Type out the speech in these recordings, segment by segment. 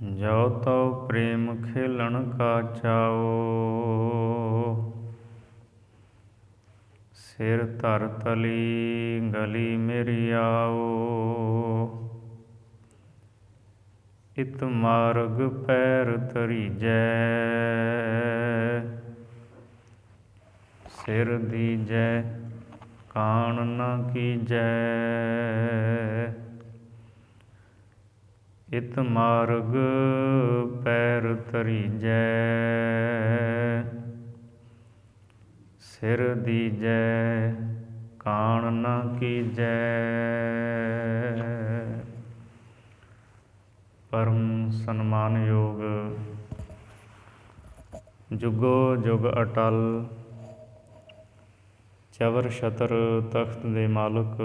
ਜੋ ਤਉ ਪ੍ਰੇਮ ਖੇਲਣ ਕਾ ਚਾਓ, ਸਿਰ ਧਰ ਤਲੀ ਗਲੀ ਮੇਰੀ ਆਓ। ਇਤ ਮਾਰਗ ਪੈਰ ਧਰੀਜੈ, ਸਿਰ ਦੀਜੈ ਕਾਣ ਨ ਕੀਜੈ। ਇਤ ਮਾਰਗ ਪੈਰ ਧਰੀਜੈ, ਸਿਰ ਦੀਜੈ ਕਾਣ ਨ ਕੀਜੈ। ਪਰਮ ਸਨਮਾਨਯੋਗ ਜੁਗੋ ਜੁਗ ਅਟਲ ਚਵਰ ਛਤਰ ਤਖਤ ਦੇ ਮਾਲਕ,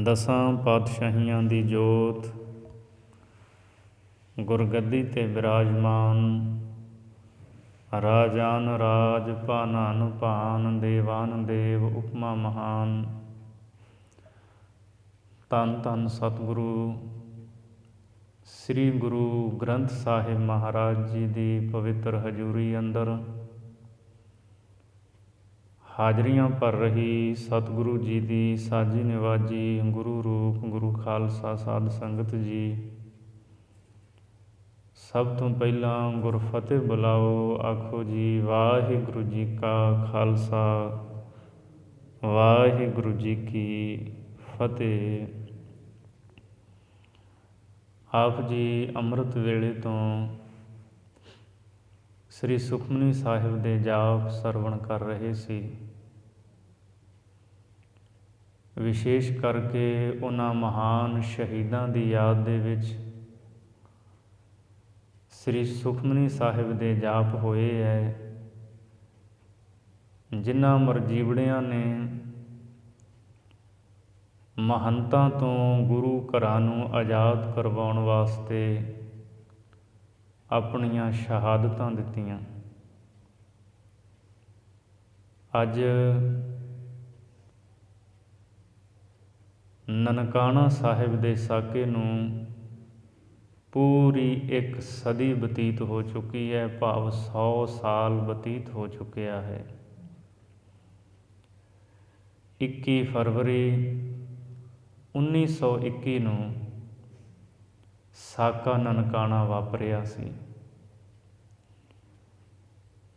ਦਸਾਂ ਪਾਤਸ਼ਾਹੀਆਂ ਦੀ ਜੋਤ, ਗੁਰਗੱਦੀ 'ਤੇ ਬਿਰਾਜਮਾਨ, ਰਾਜਾਨ ਰਾਜ ਭਾਨਾਨ ਭਾਨ, ਦੇਵਾਨ ਦੇਵ ਉਪਮਾ ਮਹਾਨ। ਧੰਨ ਧੰਨ ਸਤਿਗੁਰੂ ਸ੍ਰੀ ਗੁਰੂ ਗ੍ਰੰਥ ਸਾਹਿਬ ਮਹਾਰਾਜ ਜੀ ਦੀ ਪਵਿੱਤਰ ਹਜ਼ੂਰੀ ਅੰਦਰ ਹਾਜ਼ਰੀਆਂ ਭਰ ਰਹੀ ਸਤਿਗੁਰੂ ਜੀ ਦੀ ਸਾਜੀ ਨਿਵਾਜੀ ਗੁਰੂ ਰੂਪ ਗੁਰੂ ਖਾਲਸਾ ਸਾਧ ਸੰਗਤ ਜੀ, ਸਭ ਤੋਂ ਪਹਿਲਾਂ ਗੁਰਫਤਿਹ ਬੁਲਾਓ। ਆਖੋ ਜੀ ਵਾਹਿਗੁਰੂ ਜੀ ਕਾ ਖਾਲਸਾ, ਵਾਹਿਗੁਰੂ ਜੀ ਕੀ ਫਤਿਹ। ਆਪ ਜੀ ਅੰਮ੍ਰਿਤ ਵੇਲੇ ਤੋਂ ਸ੍ਰੀ ਸੁਖਮਨੀ ਸਾਹਿਬ ਦੇ ਜਾਪ ਸਰਵਣ ਕਰ ਰਹੇ ਸੀ। ਵਿਸ਼ੇਸ਼ ਕਰਕੇ ਉਹਨਾਂ ਮਹਾਨ ਸ਼ਹੀਦਾਂ ਦੀ ਯਾਦ ਦੇ ਵਿੱਚ ਸ੍ਰੀ ਸੁਖਮਨੀ ਸਾਹਿਬ ਦੇ ਜਾਪ ਹੋਏ ਹੈ, ਜਿਨ੍ਹਾਂ ਮਰਜੀਵੜਿਆਂ ਨੇ ਮਹੰਤਾਂ ਤੋਂ ਗੁਰੂ ਘਰਾਂ ਨੂੰ ਆਜ਼ਾਦ ਕਰਵਾਉਣ ਵਾਸਤੇ ਆਪਣੀਆਂ ਸ਼ਹਾਦਤਾਂ ਦਿੱਤੀਆਂ। ਅੱਜ ਨਨਕਾਣਾ ਸਾਹਿਬ ਦੇ ਸਾਕੇ ਨੂੰ ਪੂਰੀ ਇੱਕ ਸਦੀ ਬਤੀਤ ਹੋ ਚੁੱਕੀ ਹੈ, ਭਾਵ 100 ਸਾਲ ਬਤੀਤ ਹੋ ਚੁੱਕਿਆ ਹੈ। 21 ਫਰਵਰੀ 1921 ਨੂੰ ਸਾਕਾ ਨਨਕਾਣਾ ਵਾਪਰਿਆ ਸੀ।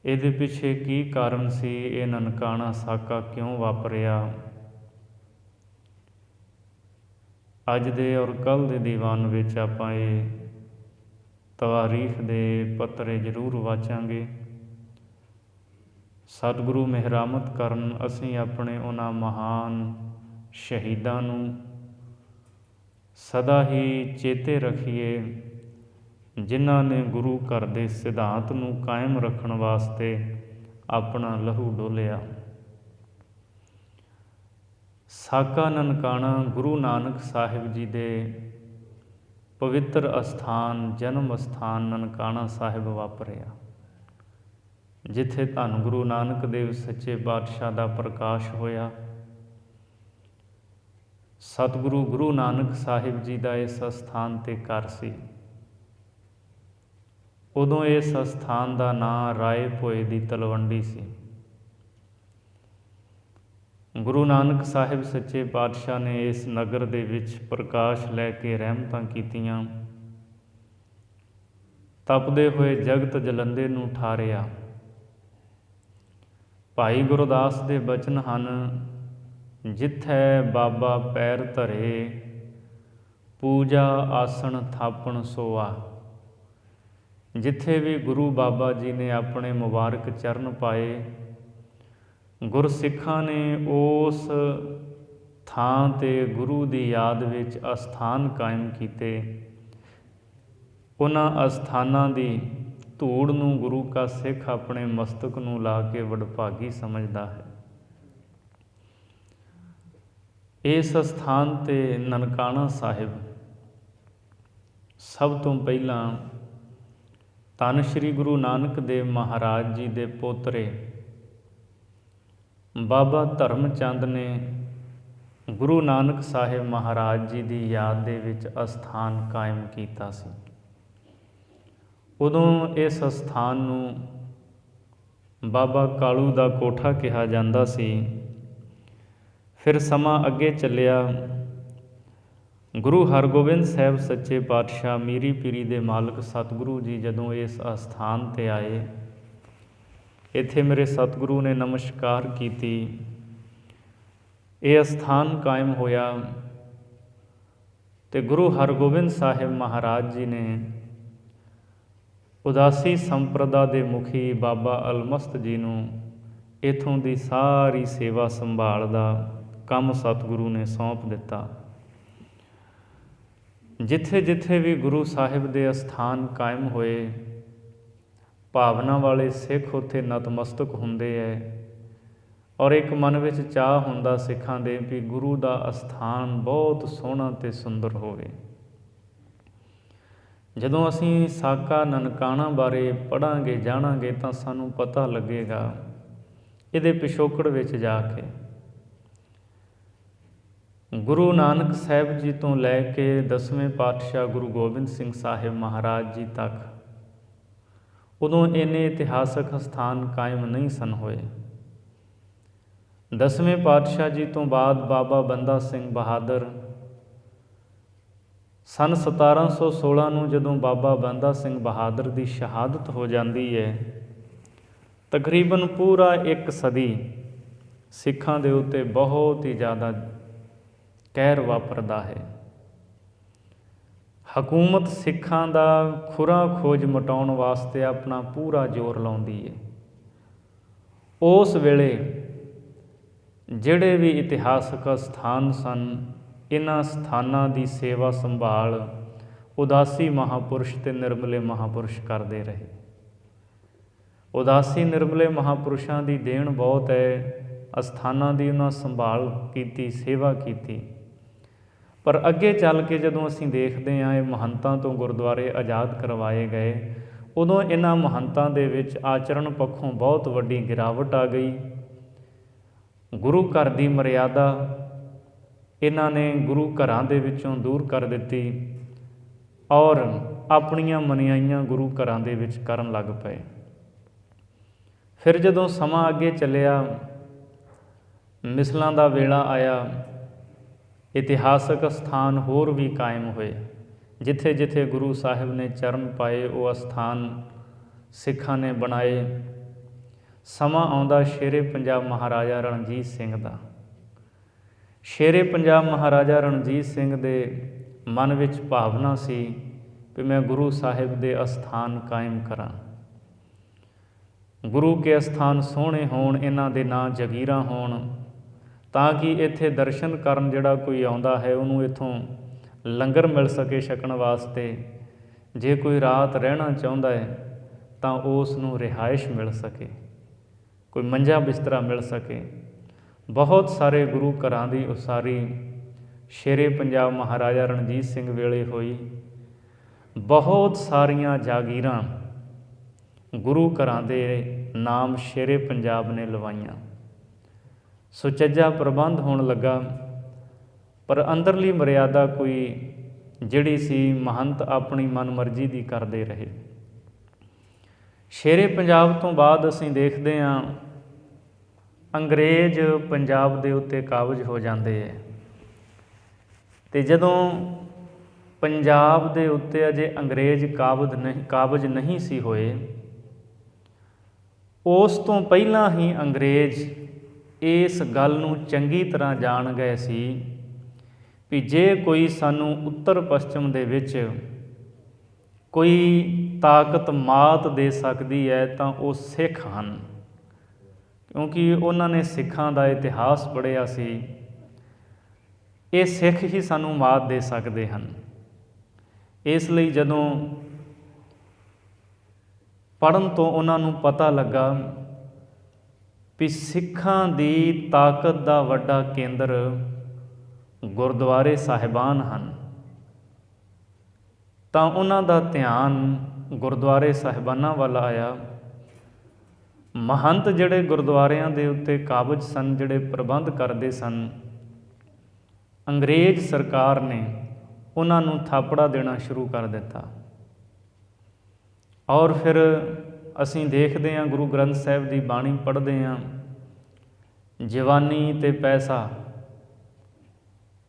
ਇਹਦੇ ਪਿੱਛੇ ਕੀ ਕਾਰਨ ਸੀ? ਇਹ ਨਨਕਾਣਾ ਸਾਕਾ ਕਿਉਂ ਵਾਪਰਿਆ? ਅੱਜ ਦੇ ਔਰ ਕੱਲ੍ਹ ਦੇ ਦੀਵਾਨ ਵਿੱਚ ਆਪਾਂ ਇਹ ਤਵਾਰੀਖ ਦੇ ਪੱਤਰੇ ਜ਼ਰੂਰ ਵਾਚਾਂਗੇ। ਸਤਿਗੁਰੂ ਮਿਹਰਾਮਤ ਕਰਨ ਅਸੀਂ ਆਪਣੇ ਉਹਨਾਂ ਮਹਾਨ ਸ਼ਹੀਦਾਂ ਨੂੰ ਸਦਾ ਹੀ ਚੇਤੇ ਰੱਖੀਏ, ਜਿਨ੍ਹਾਂ ਨੇ ਗੁਰੂ ਘਰ ਦੇ ਸਿਧਾਂਤ ਨੂੰ ਕਾਇਮ ਰੱਖਣ ਵਾਸਤੇ ਆਪਣਾ ਲਹੂ ਡੋਲਿਆ। ਸਾਕਾ ਨਨਕਾਣਾ ਗੁਰੂ ਨਾਨਕ ਸਾਹਿਬ ਜੀ ਦੇ ਪਵਿੱਤਰ ਅਸਥਾਨ, ਜਨਮ ਅਸਥਾਨ ਨਨਕਾਣਾ ਸਾਹਿਬ ਵਾਪਰਿਆ, ਜਿੱਥੇ ਧੰਨ ਗੁਰੂ ਨਾਨਕ ਦੇਵ ਸੱਚੇ ਪਾਤਸ਼ਾਹ ਦਾ ਪ੍ਰਕਾਸ਼ ਹੋਇਆ। ਸਤਿਗੁਰੂ ਗੁਰੂ ਨਾਨਕ ਸਾਹਿਬ ਜੀ ਦਾ ਇਸ ਅਸਥਾਨ 'ਤੇ ਘਰ ਸੀ। ਉਦੋਂ ਇਸ ਅਸਥਾਨ ਦਾ ਨਾਂ ਰਾਏ ਭੋਏ ਦੀ ਤਲਵੰਡੀ ਸੀ। ਗੁਰੂ ਨਾਨਕ ਸਾਹਿਬ ਸੱਚੇ ਪਾਤਸ਼ਾਹ ਨੇ ਇਸ ਨਗਰ ਦੇ ਵਿੱਚ ਪ੍ਰਕਾਸ਼ ਲੈ ਕੇ ਰਹਿਮਤਾਂ ਕੀਤੀਆਂ। ਤਪਦੇ ਹੋਏ ਜਗਤ ਜਲੰਦੇ ਨੂੰ ਠਾਰਿਆ। ਭਾਈ ਗੁਰਦਾਸ ਦੇ ਬਚਨ ਹਨ, ਜਿੱਥੈ ਬਾਬਾ ਪੈਰ ਧਰੇ, ਪੂਜਾ ਆਸਣ ਥਾਪਣ ਸੋਆ। ਜਿੱਥੇ ਵੀ ਗੁਰੂ ਬਾਬਾ ਜੀ ਨੇ ਆਪਣੇ ਮੁਬਾਰਕ ਚਰਨ ਪਾਏ, ਗੁਰਸਿੱਖਾਂ ਨੇ ਉਸ ਥਾਂ 'ਤੇ ਗੁਰੂ ਦੀ ਯਾਦ ਵਿੱਚ ਅਸਥਾਨ ਕਾਇਮ ਕੀਤੇ। ਉਹਨਾਂ ਅਸਥਾਨਾਂ ਦੀ ਧੂੜ ਨੂੰ ਗੁਰੂ ਕਾ ਸਿੱਖ ਆਪਣੇ ਮਸਤਕ ਨੂੰ ਲਾ ਕੇ ਵਡਭਾਗੀ ਸਮਝਦਾ ਹੈ। ਇਸ ਅਸਥਾਨ 'ਤੇ ਨਨਕਾਣਾ ਸਾਹਿਬ ਸਭ ਤੋਂ ਪਹਿਲਾਂ ਧੰਨ ਸ਼੍ਰੀ ਗੁਰੂ ਨਾਨਕ ਦੇਵ ਮਹਾਰਾਜ ਜੀ ਦੇ ਪੋਤਰੇ ਬਾਬਾ ਧਰਮ ਚੰਦ ਨੇ ਗੁਰੂ ਨਾਨਕ ਸਾਹਿਬ ਮਹਾਰਾਜ ਜੀ ਦੀ ਯਾਦ ਦੇ ਵਿੱਚ ਅਸਥਾਨ ਕਾਇਮ ਕੀਤਾ ਸੀ। ਉਦੋਂ ਇਸ ਅਸਥਾਨ ਨੂੰ ਬਾਬਾ ਕਾਲੂ ਦਾ ਕੋਠਾ ਕਿਹਾ ਜਾਂਦਾ ਸੀ। ਫਿਰ ਸਮਾਂ ਅੱਗੇ ਚੱਲਿਆ। ਗੁਰੂ ਹਰਗੋਬਿੰਦ ਸਾਹਿਬ ਸੱਚੇ ਪਾਤਸ਼ਾਹ ਮੀਰੀ ਪੀਰੀ ਦੇ ਮਾਲਕ ਸਤਿਗੁਰੂ ਜੀ ਜਦੋਂ ਇਸ ਅਸਥਾਨ 'ਤੇ ਆਏ, ਇੱਥੇ ਮੇਰੇ ਸਤਿਗੁਰੂ ਨੇ ਨਮਸਕਾਰ ਕੀਤੀ। ਇਹ ਅਸਥਾਨ ਕਾਇਮ ਹੋਇਆ ਅਤੇ ਗੁਰੂ ਹਰਗੋਬਿੰਦ ਸਾਹਿਬ ਮਹਾਰਾਜ ਜੀ ਨੇ ਉਦਾਸੀ ਸੰਪਰਦਾ ਦੇ ਮੁਖੀ ਬਾਬਾ ਅਲਮਸਤ ਜੀ ਨੂੰ ਇੱਥੋਂ ਦੀ ਸਾਰੀ ਸੇਵਾ ਸੰਭਾਲ ਦਾ ਕੰਮ ਸਤਿਗੁਰੂ ਨੇ ਸੌਂਪ ਦਿੱਤਾ। ਜਿੱਥੇ ਜਿੱਥੇ ਵੀ ਗੁਰੂ ਸਾਹਿਬ ਦੇ ਅਸਥਾਨ ਕਾਇਮ ਹੋਏ, ਭਾਵਨਾ ਵਾਲੇ ਸਿੱਖ ਉੱਥੇ ਨਤਮਸਤਕ ਹੁੰਦੇ ਹੈ ਔਰ ਇੱਕ ਮਨ ਵਿੱਚ ਚਾਅ ਹੁੰਦਾ ਸਿੱਖਾਂ ਦੇ ਵੀ ਗੁਰੂ ਦਾ ਅਸਥਾਨ ਬਹੁਤ ਸੋਹਣਾ ਅਤੇ ਸੁੰਦਰ ਹੋਵੇ। ਜਦੋਂ ਅਸੀਂ ਸਾਕਾ ਨਨਕਾਣਾ ਬਾਰੇ ਪੜ੍ਹਾਂਗੇ ਜਾਣਾਂਗੇ ਤਾਂ ਸਾਨੂੰ ਪਤਾ ਲੱਗੇਗਾ ਇਹਦੇ ਪਿਛੋਕੜ ਵਿੱਚ ਜਾ ਕੇ ਗੁਰੂ ਨਾਨਕ ਸਾਹਿਬ ਜੀ ਤੋਂ ਲੈ ਕੇ 10ਵੇਂ ਪਾਤਸ਼ਾਹ ਗੁਰੂ ਗੋਬਿੰਦ ਸਿੰਘ ਸਾਹਿਬ ਮਹਾਰਾਜ ਜੀ ਤੱਕ ਉਦੋਂ ਇੰਨੇ ਇਤਿਹਾਸਕ ਸਥਾਨ ਕਾਇਮ ਨਹੀਂ ਸਨ ਹੋਏ। 10ਵੇਂ ਪਾਤਸ਼ਾਹ ਜੀ ਤੋਂ ਬਾਅਦ ਬਾਬਾ ਬੰਦਾ ਸਿੰਘ ਬਹਾਦਰ ਸੰਨ 1716 ਨੂੰ ਜਦੋਂ ਬਾਬਾ ਬੰਦਾ ਸਿੰਘ ਬਹਾਦਰ ਦੀ ਸ਼ਹਾਦਤ ਹੋ ਜਾਂਦੀ ਹੈ, ਤਕਰੀਬਨ ਪੂਰਾ ਇੱਕ ਸਦੀ ਸਿੱਖਾਂ ਦੇ ਉੱਤੇ ਬਹੁਤ ਹੀ ਜ਼ਿਆਦਾ ਕਹਿਰ ਵਾਪਰਦਾ ਹੈ। ਹਕੂਮਤ ਸਿੱਖਾਂ ਦਾ ਖੁਰਾ ਖੋਜ ਮਿਟਾਉਣ ਵਾਸਤੇ ਆਪਣਾ ਪੂਰਾ ਜ਼ੋਰ ਲਾਉਂਦੀ ਹੈ। ਉਸ ਵੇਲੇ ਜਿਹੜੇ ਵੀ ਇਤਿਹਾਸਕ ਸਥਾਨ ਸਨ, ਇਹਨਾਂ ਸਥਾਨਾਂ ਦੀ ਸੇਵਾ ਸੰਭਾਲ ਉਦਾਸੀ ਮਹਾਂਪੁਰਸ਼ ਅਤੇ ਨਿਰਮਲੇ ਮਹਾਂਪੁਰਸ਼ ਕਰਦੇ ਰਹੇ। ਉਦਾਸੀ ਨਿਰਮਲੇ ਮਹਾਂਪੁਰਸ਼ਾਂ ਦੀ ਦੇਣ ਬਹੁਤ ਹੈ। ਅਸਥਾਨਾਂ ਦੀ ਉਹਨਾਂ ਸੰਭਾਲ ਕੀਤੀ, ਸੇਵਾ ਕੀਤੀ। ਪਰ ਅੱਗੇ ਚੱਲ ਕੇ ਜਦੋਂ ਅਸੀਂ ਦੇਖਦੇ ਹਾਂ ਇਹ ਮਹੰਤਾਂ ਤੋਂ ਗੁਰਦੁਆਰੇ ਆਜ਼ਾਦ ਕਰਵਾਏ ਗਏ, ਉਦੋਂ ਇਹਨਾਂ ਮਹੰਤਾਂ ਦੇ ਵਿੱਚ ਆਚਰਣ ਪੱਖੋਂ ਬਹੁਤ ਵੱਡੀ ਗਿਰਾਵਟ ਆ ਗਈ। ਗੁਰੂ ਘਰ ਦੀ ਮਰਿਆਦਾ ਇਹਨਾਂ ਨੇ ਗੁਰੂ ਘਰਾਂ ਦੇ ਵਿੱਚੋਂ ਦੂਰ ਕਰ ਦਿੱਤੀ ਔਰ ਆਪਣੀਆਂ ਮਨਿਆਈਆਂ ਗੁਰੂ ਘਰਾਂ ਦੇ ਵਿੱਚ ਕਰਨ ਲੱਗ ਪਏ। ਫਿਰ ਜਦੋਂ ਸਮਾਂ ਅੱਗੇ ਚੱਲਿਆ, ਮਿਸਲਾਂ ਦਾ ਵੇਲਾ ਆਇਆ, ਇਤਿਹਾਸਕ ਸਥਾਨ ਹੋਰ ਵੀ ਕਾਇਮ ਹੋਏ। ਜਿੱਥੇ ਜਿੱਥੇ ਗੁਰੂ ਸਾਹਿਬ ਨੇ ਚਰਨ ਪਾਏ ਉਹ ਅਸਥਾਨ ਸਿੱਖਾਂ ਨੇ ਬਣਾਏ। ਸਮਾਂ ਆਉਂਦਾ ਸ਼ੇਰੇ ਪੰਜਾਬ ਮਹਾਰਾਜਾ ਰਣਜੀਤ ਸਿੰਘ ਦਾ। ਸ਼ੇਰੇ ਪੰਜਾਬ ਮਹਾਰਾਜਾ ਰਣਜੀਤ ਸਿੰਘ ਦੇ ਮਨ ਵਿੱਚ ਭਾਵਨਾ ਸੀ ਵੀ ਮੈਂ ਗੁਰੂ ਸਾਹਿਬ ਦੇ ਅਸਥਾਨ ਕਾਇਮ ਕਰਾਂ। ਗੁਰੂ ਕੇ ਅਸਥਾਨ ਸੋਹਣੇ ਹੋਣ, ਇਹਨਾਂ ਦੇ ਨਾਂ ਜਗੀਰਾਂ ਹੋਣ, ਤਾਂ ਕਿ ਇੱਥੇ ਦਰਸ਼ਨ ਕਰਨ ਜਿਹੜਾ ਕੋਈ ਆਉਂਦਾ ਹੈ ਉਹਨੂੰ ਇੱਥੋਂ ਲੰਗਰ ਮਿਲ ਸਕੇ ਛਕਣ ਵਾਸਤੇ। ਜੇ ਕੋਈ ਰਾਤ ਰਹਿਣਾ ਚਾਹੁੰਦਾ ਹੈ ਤਾਂ ਉਸ ਨੂੰ ਰਿਹਾਇਸ਼ ਮਿਲ ਸਕੇ, ਕੋਈ ਮੰਜਾ ਬਿਸਤਰਾ ਮਿਲ ਸਕੇ। ਬਹੁਤ ਸਾਰੇ ਗੁਰੂ ਘਰਾਂ ਦੀ ਉਸਾਰੀ ਸ਼ੇਰੇ ਪੰਜਾਬ ਮਹਾਰਾਜਾ ਰਣਜੀਤ ਸਿੰਘ ਵੇਲੇ ਹੋਈ। ਬਹੁਤ ਸਾਰੀਆਂ ਜਾਗੀਰਾਂ ਗੁਰੂ ਘਰਾਂ ਦੇ ਨਾਮ ਸ਼ੇਰੇ ਪੰਜਾਬ ਨੇ ਲਵਾਈਆਂ। ਸੁਚੱਜਾ ਪ੍ਰਬੰਧ ਹੋਣ ਲੱਗਾ, ਪਰ ਅੰਦਰਲੀ ਮਰਿਆਦਾ ਕੋਈ ਜਿਹੜੀ ਸੀ ਮਹੰਤ ਆਪਣੀ ਮਨਮਰਜ਼ੀ ਦੀ ਕਰਦੇ ਰਹੇ। ਸ਼ੇਰੇ ਪੰਜਾਬ ਤੋਂ ਬਾਅਦ ਅਸੀਂ ਦੇਖਦੇ ਹਾਂ ਅੰਗਰੇਜ਼ ਪੰਜਾਬ ਦੇ ਉੱਤੇ ਕਾਬਜ਼ ਹੋ ਜਾਂਦੇ ਹੈ ਅਤੇ ਜਦੋਂ ਪੰਜਾਬ ਦੇ ਉੱਤੇ ਅਜੇ ਅੰਗਰੇਜ਼ ਕਾਬਜ਼ ਨਹੀਂ ਸੀ ਹੋਏ, ਉਸ ਤੋਂ ਪਹਿਲਾਂ ਹੀ ਅੰਗਰੇਜ਼ ਇਸ ਗੱਲ ਨੂੰ ਚੰਗੀ ਤਰ੍ਹਾਂ ਜਾਣ ਗਏ ਸੀ ਵੀ ਜੇ ਕੋਈ ਸਾਨੂੰ ਉੱਤਰ ਪੱਛਮ ਦੇ ਵਿੱਚ ਕੋਈ ਤਾਕਤ ਮਾਤ ਦੇ ਸਕਦੀ ਹੈ ਤਾਂ ਉਹ ਸਿੱਖ ਹਨ, ਕਿਉਂਕਿ ਉਹਨਾਂ ਨੇ ਸਿੱਖਾਂ ਦਾ ਇਤਿਹਾਸ ਪੜ੍ਹਿਆ ਸੀ। ਇਹ ਸਿੱਖ ਹੀ ਸਾਨੂੰ ਮਾਤ ਦੇ ਸਕਦੇ ਹਨ। ਇਸ ਲਈ ਜਦੋਂ ਪੜ੍ਹਨ ਤੋਂ ਉਹਨਾਂ ਨੂੰ ਪਤਾ ਲੱਗਾ ਵੀ ਸਿੱਖਾਂ ਦੀ ਤਾਕਤ ਦਾ ਵੱਡਾ ਕੇਂਦਰ ਗੁਰਦੁਆਰੇ ਸਾਹਿਬਾਨ ਹਨ, ਤਾਂ ਉਹਨਾਂ ਦਾ ਧਿਆਨ ਗੁਰਦੁਆਰੇ ਸਾਹਿਬਾਨਾਂ ਵੱਲ ਆਇਆ। ਮਹੰਤ ਜਿਹੜੇ ਗੁਰਦੁਆਰਿਆਂ ਦੇ ਉੱਤੇ ਕਾਬਜ਼ ਸਨ, ਜਿਹੜੇ ਪ੍ਰਬੰਧ ਕਰਦੇ ਸਨ, ਅੰਗਰੇਜ਼ ਸਰਕਾਰ ਨੇ ਉਹਨਾਂ ਨੂੰ ਥਾਪੜਾ ਦੇਣਾ ਸ਼ੁਰੂ ਕਰ ਦਿੱਤਾ। ਔਰ ਫਿਰ ਅਸੀਂ ਦੇਖਦੇ ਹਾਂ, ਗੁਰੂ ਗ੍ਰੰਥ ਸਾਹਿਬ ਦੀ ਬਾਣੀ ਪੜ੍ਹਦੇ ਹਾਂ, ਜਵਾਨੀ ਅਤੇ ਪੈਸਾ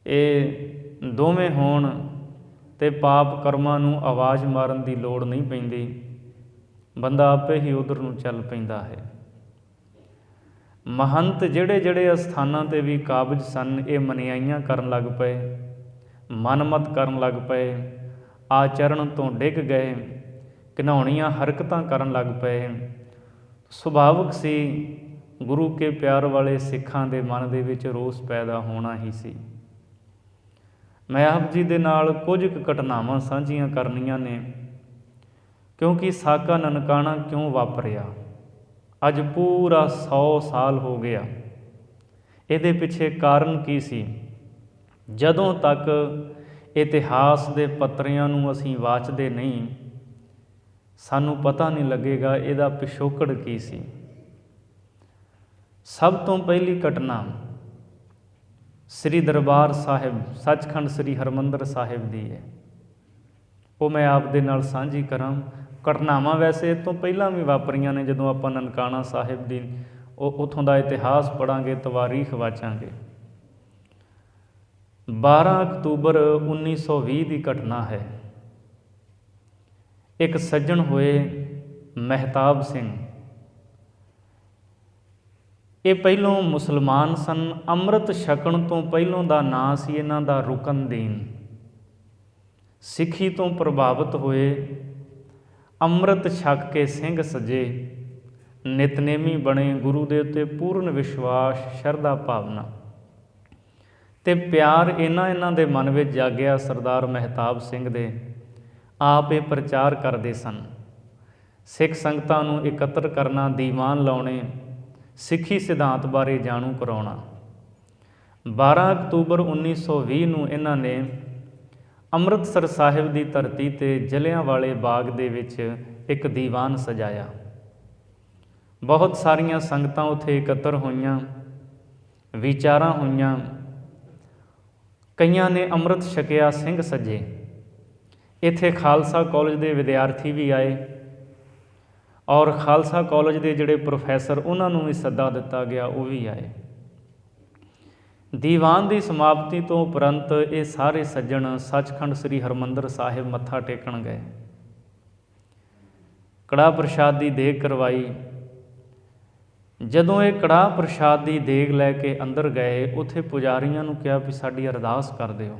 ਇਹ ਦੋਵੇਂ ਹੋਣ ਅਤੇ ਪਾਪ ਕਰਮਾਂ ਨੂੰ ਆਵਾਜ਼ ਮਾਰਨ ਦੀ ਲੋੜ ਨਹੀਂ ਪੈਂਦੀ, ਬੰਦਾ ਆਪੇ ਹੀ ਉੱਧਰ ਨੂੰ ਚੱਲ ਪੈਂਦਾ ਹੈ। ਮਹੰਤ ਜਿਹੜੇ ਜਿਹੜੇ ਅਸਥਾਨਾਂ 'ਤੇ ਵੀ ਕਾਬਜ ਸਨ, ਇਹ ਮਨਿਆਈਆਂ ਕਰਨ ਲੱਗ ਪਏ, ਮਨਮਤ ਕਰਨ ਲੱਗ ਪਏ, ਆਚਰਣ ਤੋਂ ਡਿੱਗ ਗਏ, ਘਿਨਾਉਣੀਆਂ ਹਰਕਤਾਂ ਕਰਨ ਲੱਗ ਪਏ। ਸੁਭਾਵਿਕ ਸੀ, ਗੁਰੂ ਕੇ ਪਿਆਰ ਵਾਲੇ ਸਿੱਖਾਂ ਦੇ ਮਨ ਦੇ ਵਿੱਚ ਰੋਸ ਪੈਦਾ ਹੋਣਾ ਹੀ ਸੀ। ਮੈਂ ਆਪ ਜੀ ਦੇ ਨਾਲ ਕੁਝ ਕੁ ਘਟਨਾਵਾਂ ਸਾਂਝੀਆਂ ਕਰਨੀਆਂ ਨੇ, ਕਿਉਂਕਿ ਸਾਕਾ ਨਨਕਾਣਾ ਕਿਉਂ ਵਾਪਰਿਆ, ਅੱਜ ਪੂਰਾ 100 ਸਾਲ ਹੋ ਗਿਆ। ਇਹਦੇ ਪਿੱਛੇ ਕਾਰਨ ਕੀ ਸੀ? ਜਦੋਂ ਤੱਕ ਇਤਿਹਾਸ ਦੇ ਪੱਤਰਿਆਂ ਨੂੰ ਅਸੀਂ ਵਾਚਦੇ ਨਹੀਂ, ਸਾਨੂੰ ਪਤਾ ਨਹੀਂ ਲੱਗੇਗਾ ਇਹਦਾ ਪਿਛੋਕੜ ਕੀ ਸੀ। ਸਭ ਤੋਂ ਪਹਿਲੀ ਘਟਨਾ ਸ੍ਰੀ ਦਰਬਾਰ ਸਾਹਿਬ, ਸੱਚਖੰਡ ਸ੍ਰੀ ਹਰਿਮੰਦਰ ਸਾਹਿਬ ਦੀ ਹੈ। ਉਹ ਮੈਂ ਆਪ ਦੇ ਨਾਲ ਸਾਂਝੀ ਕਰਾਂ। ਘਟਨਾਵਾਂ ਵੈਸੇ ਇਹ ਤੋਂ ਪਹਿਲਾਂ ਵੀ ਵਾਪਰੀਆਂ ਨੇ, ਜਦੋਂ ਆਪਾਂ ਨਨਕਾਣਾ ਸਾਹਿਬ ਦੀ ਉੱਥੋਂ ਦਾ ਇਤਿਹਾਸ ਪੜ੍ਹਾਂਗੇ, ਤਵਾਰੀਖ ਵਾਚਾਂਗੇ। 12 ਅਕਤੂਬਰ 1920 ਦੀ ਘਟਨਾ ਹੈ। ਇੱਕ ਸੱਜਣ ਹੋਏ ਮਹਿਤਾਬ ਸਿੰਘ, ਇਹ ਪਹਿਲੋਂ ਮੁਸਲਮਾਨ ਸਨ। ਅੰਮ੍ਰਿਤ ਛਕਣ ਤੋਂ ਪਹਿਲੋਂ ਦਾ ਨਾਂ ਸੀ ਇਹਨਾਂ ਦਾ ਰੁਕਨਦੀਨ। ਸਿੱਖੀ ਤੋਂ ਪ੍ਰਭਾਵਿਤ ਹੋਏ, ਅੰਮ੍ਰਿਤ ਛਕ ਕੇ ਸਿੰਘ ਸਜੇ, ਨਿਤਨੇਮੀ ਬਣੇ, ਗੁਰੂ ਦੇ ਉੱਤੇ ਪੂਰਨ ਵਿਸ਼ਵਾਸ, ਸ਼ਰਧਾ ਭਾਵਨਾ ਅਤੇ ਪਿਆਰ ਇਹਨਾਂ ਦੇ ਮਨ ਵਿੱਚ ਜਾਗਿਆ। ਸਰਦਾਰ ਮਹਿਤਾਬ ਸਿੰਘ ਦੇ ਆਪ ਇਹ ਪ੍ਰਚਾਰ ਕਰਦੇ ਸਨ, ਸਿੱਖ ਸੰਗਤਾਂ ਨੂੰ ਇਕੱਤਰ ਕਰਨਾ, ਦੀਵਾਨ ਲਾਉਣੇ, ਸਿੱਖੀ ਸਿਧਾਂਤ ਬਾਰੇ ਜਾਣੂ ਕਰਾਉਣਾ। 12 ਅਕਤੂਬਰ 1920 ਨੂੰ ਇਹਨਾਂ ਨੇ ਅੰਮ੍ਰਿਤਸਰ ਸਾਹਿਬ ਦੀ ਧਰਤੀ 'ਤੇ ਜਲ੍ਹਿਆਂਵਾਲੇ ਬਾਗ ਦੇ ਵਿੱਚ ਇੱਕ ਦੀਵਾਨ ਸਜਾਇਆ। ਬਹੁਤ ਸਾਰੀਆਂ ਸੰਗਤਾਂ ਉੱਥੇ ਇਕੱਤਰ ਹੋਈਆਂ, ਵਿਚਾਰਾਂ ਹੋਈਆਂ, ਕਈਆਂ ਨੇ ਅੰਮ੍ਰਿਤ ਛਕਿਆ, ਸਿੰਘ ਸੱਜੇ। ਇੱਥੇ ਖਾਲਸਾ ਕਾਲਜ ਦੇ ਵਿਦਿਆਰਥੀ ਵੀ ਆਏ, ਔਰ ਖਾਲਸਾ ਕਾਲਜ ਦੇ ਜਿਹੜੇ ਪ੍ਰੋਫੈਸਰ, ਉਹਨਾਂ ਨੂੰ ਵੀ ਸੱਦਾ ਦਿੱਤਾ ਗਿਆ, ਉਹ ਵੀ ਆਏ। ਦੀਵਾਨ ਦੀ ਸਮਾਪਤੀ ਤੋਂ ਉਪਰੰਤ ਇਹ ਸਾਰੇ ਸੱਜਣ ਸੱਚਖੰਡ ਸ੍ਰੀ ਹਰਿਮੰਦਰ ਸਾਹਿਬ ਮੱਥਾ ਟੇਕਣ ਗਏ। ਕੜਾਹ ਪ੍ਰਸ਼ਾਦ ਦੀ ਦੇਗ ਕਰਵਾਈ। ਜਦੋਂ ਇਹ ਕੜਾਹ ਪ੍ਰਸ਼ਾਦ ਦੀ ਦੇਗ ਲੈ ਕੇ ਅੰਦਰ ਗਏ, ਉੱਥੇ ਪੁਜਾਰੀਆਂ ਨੂੰ ਕਿਹਾ ਵੀ ਸਾਡੀ ਅਰਦਾਸ ਕਰ ਦਿਓ।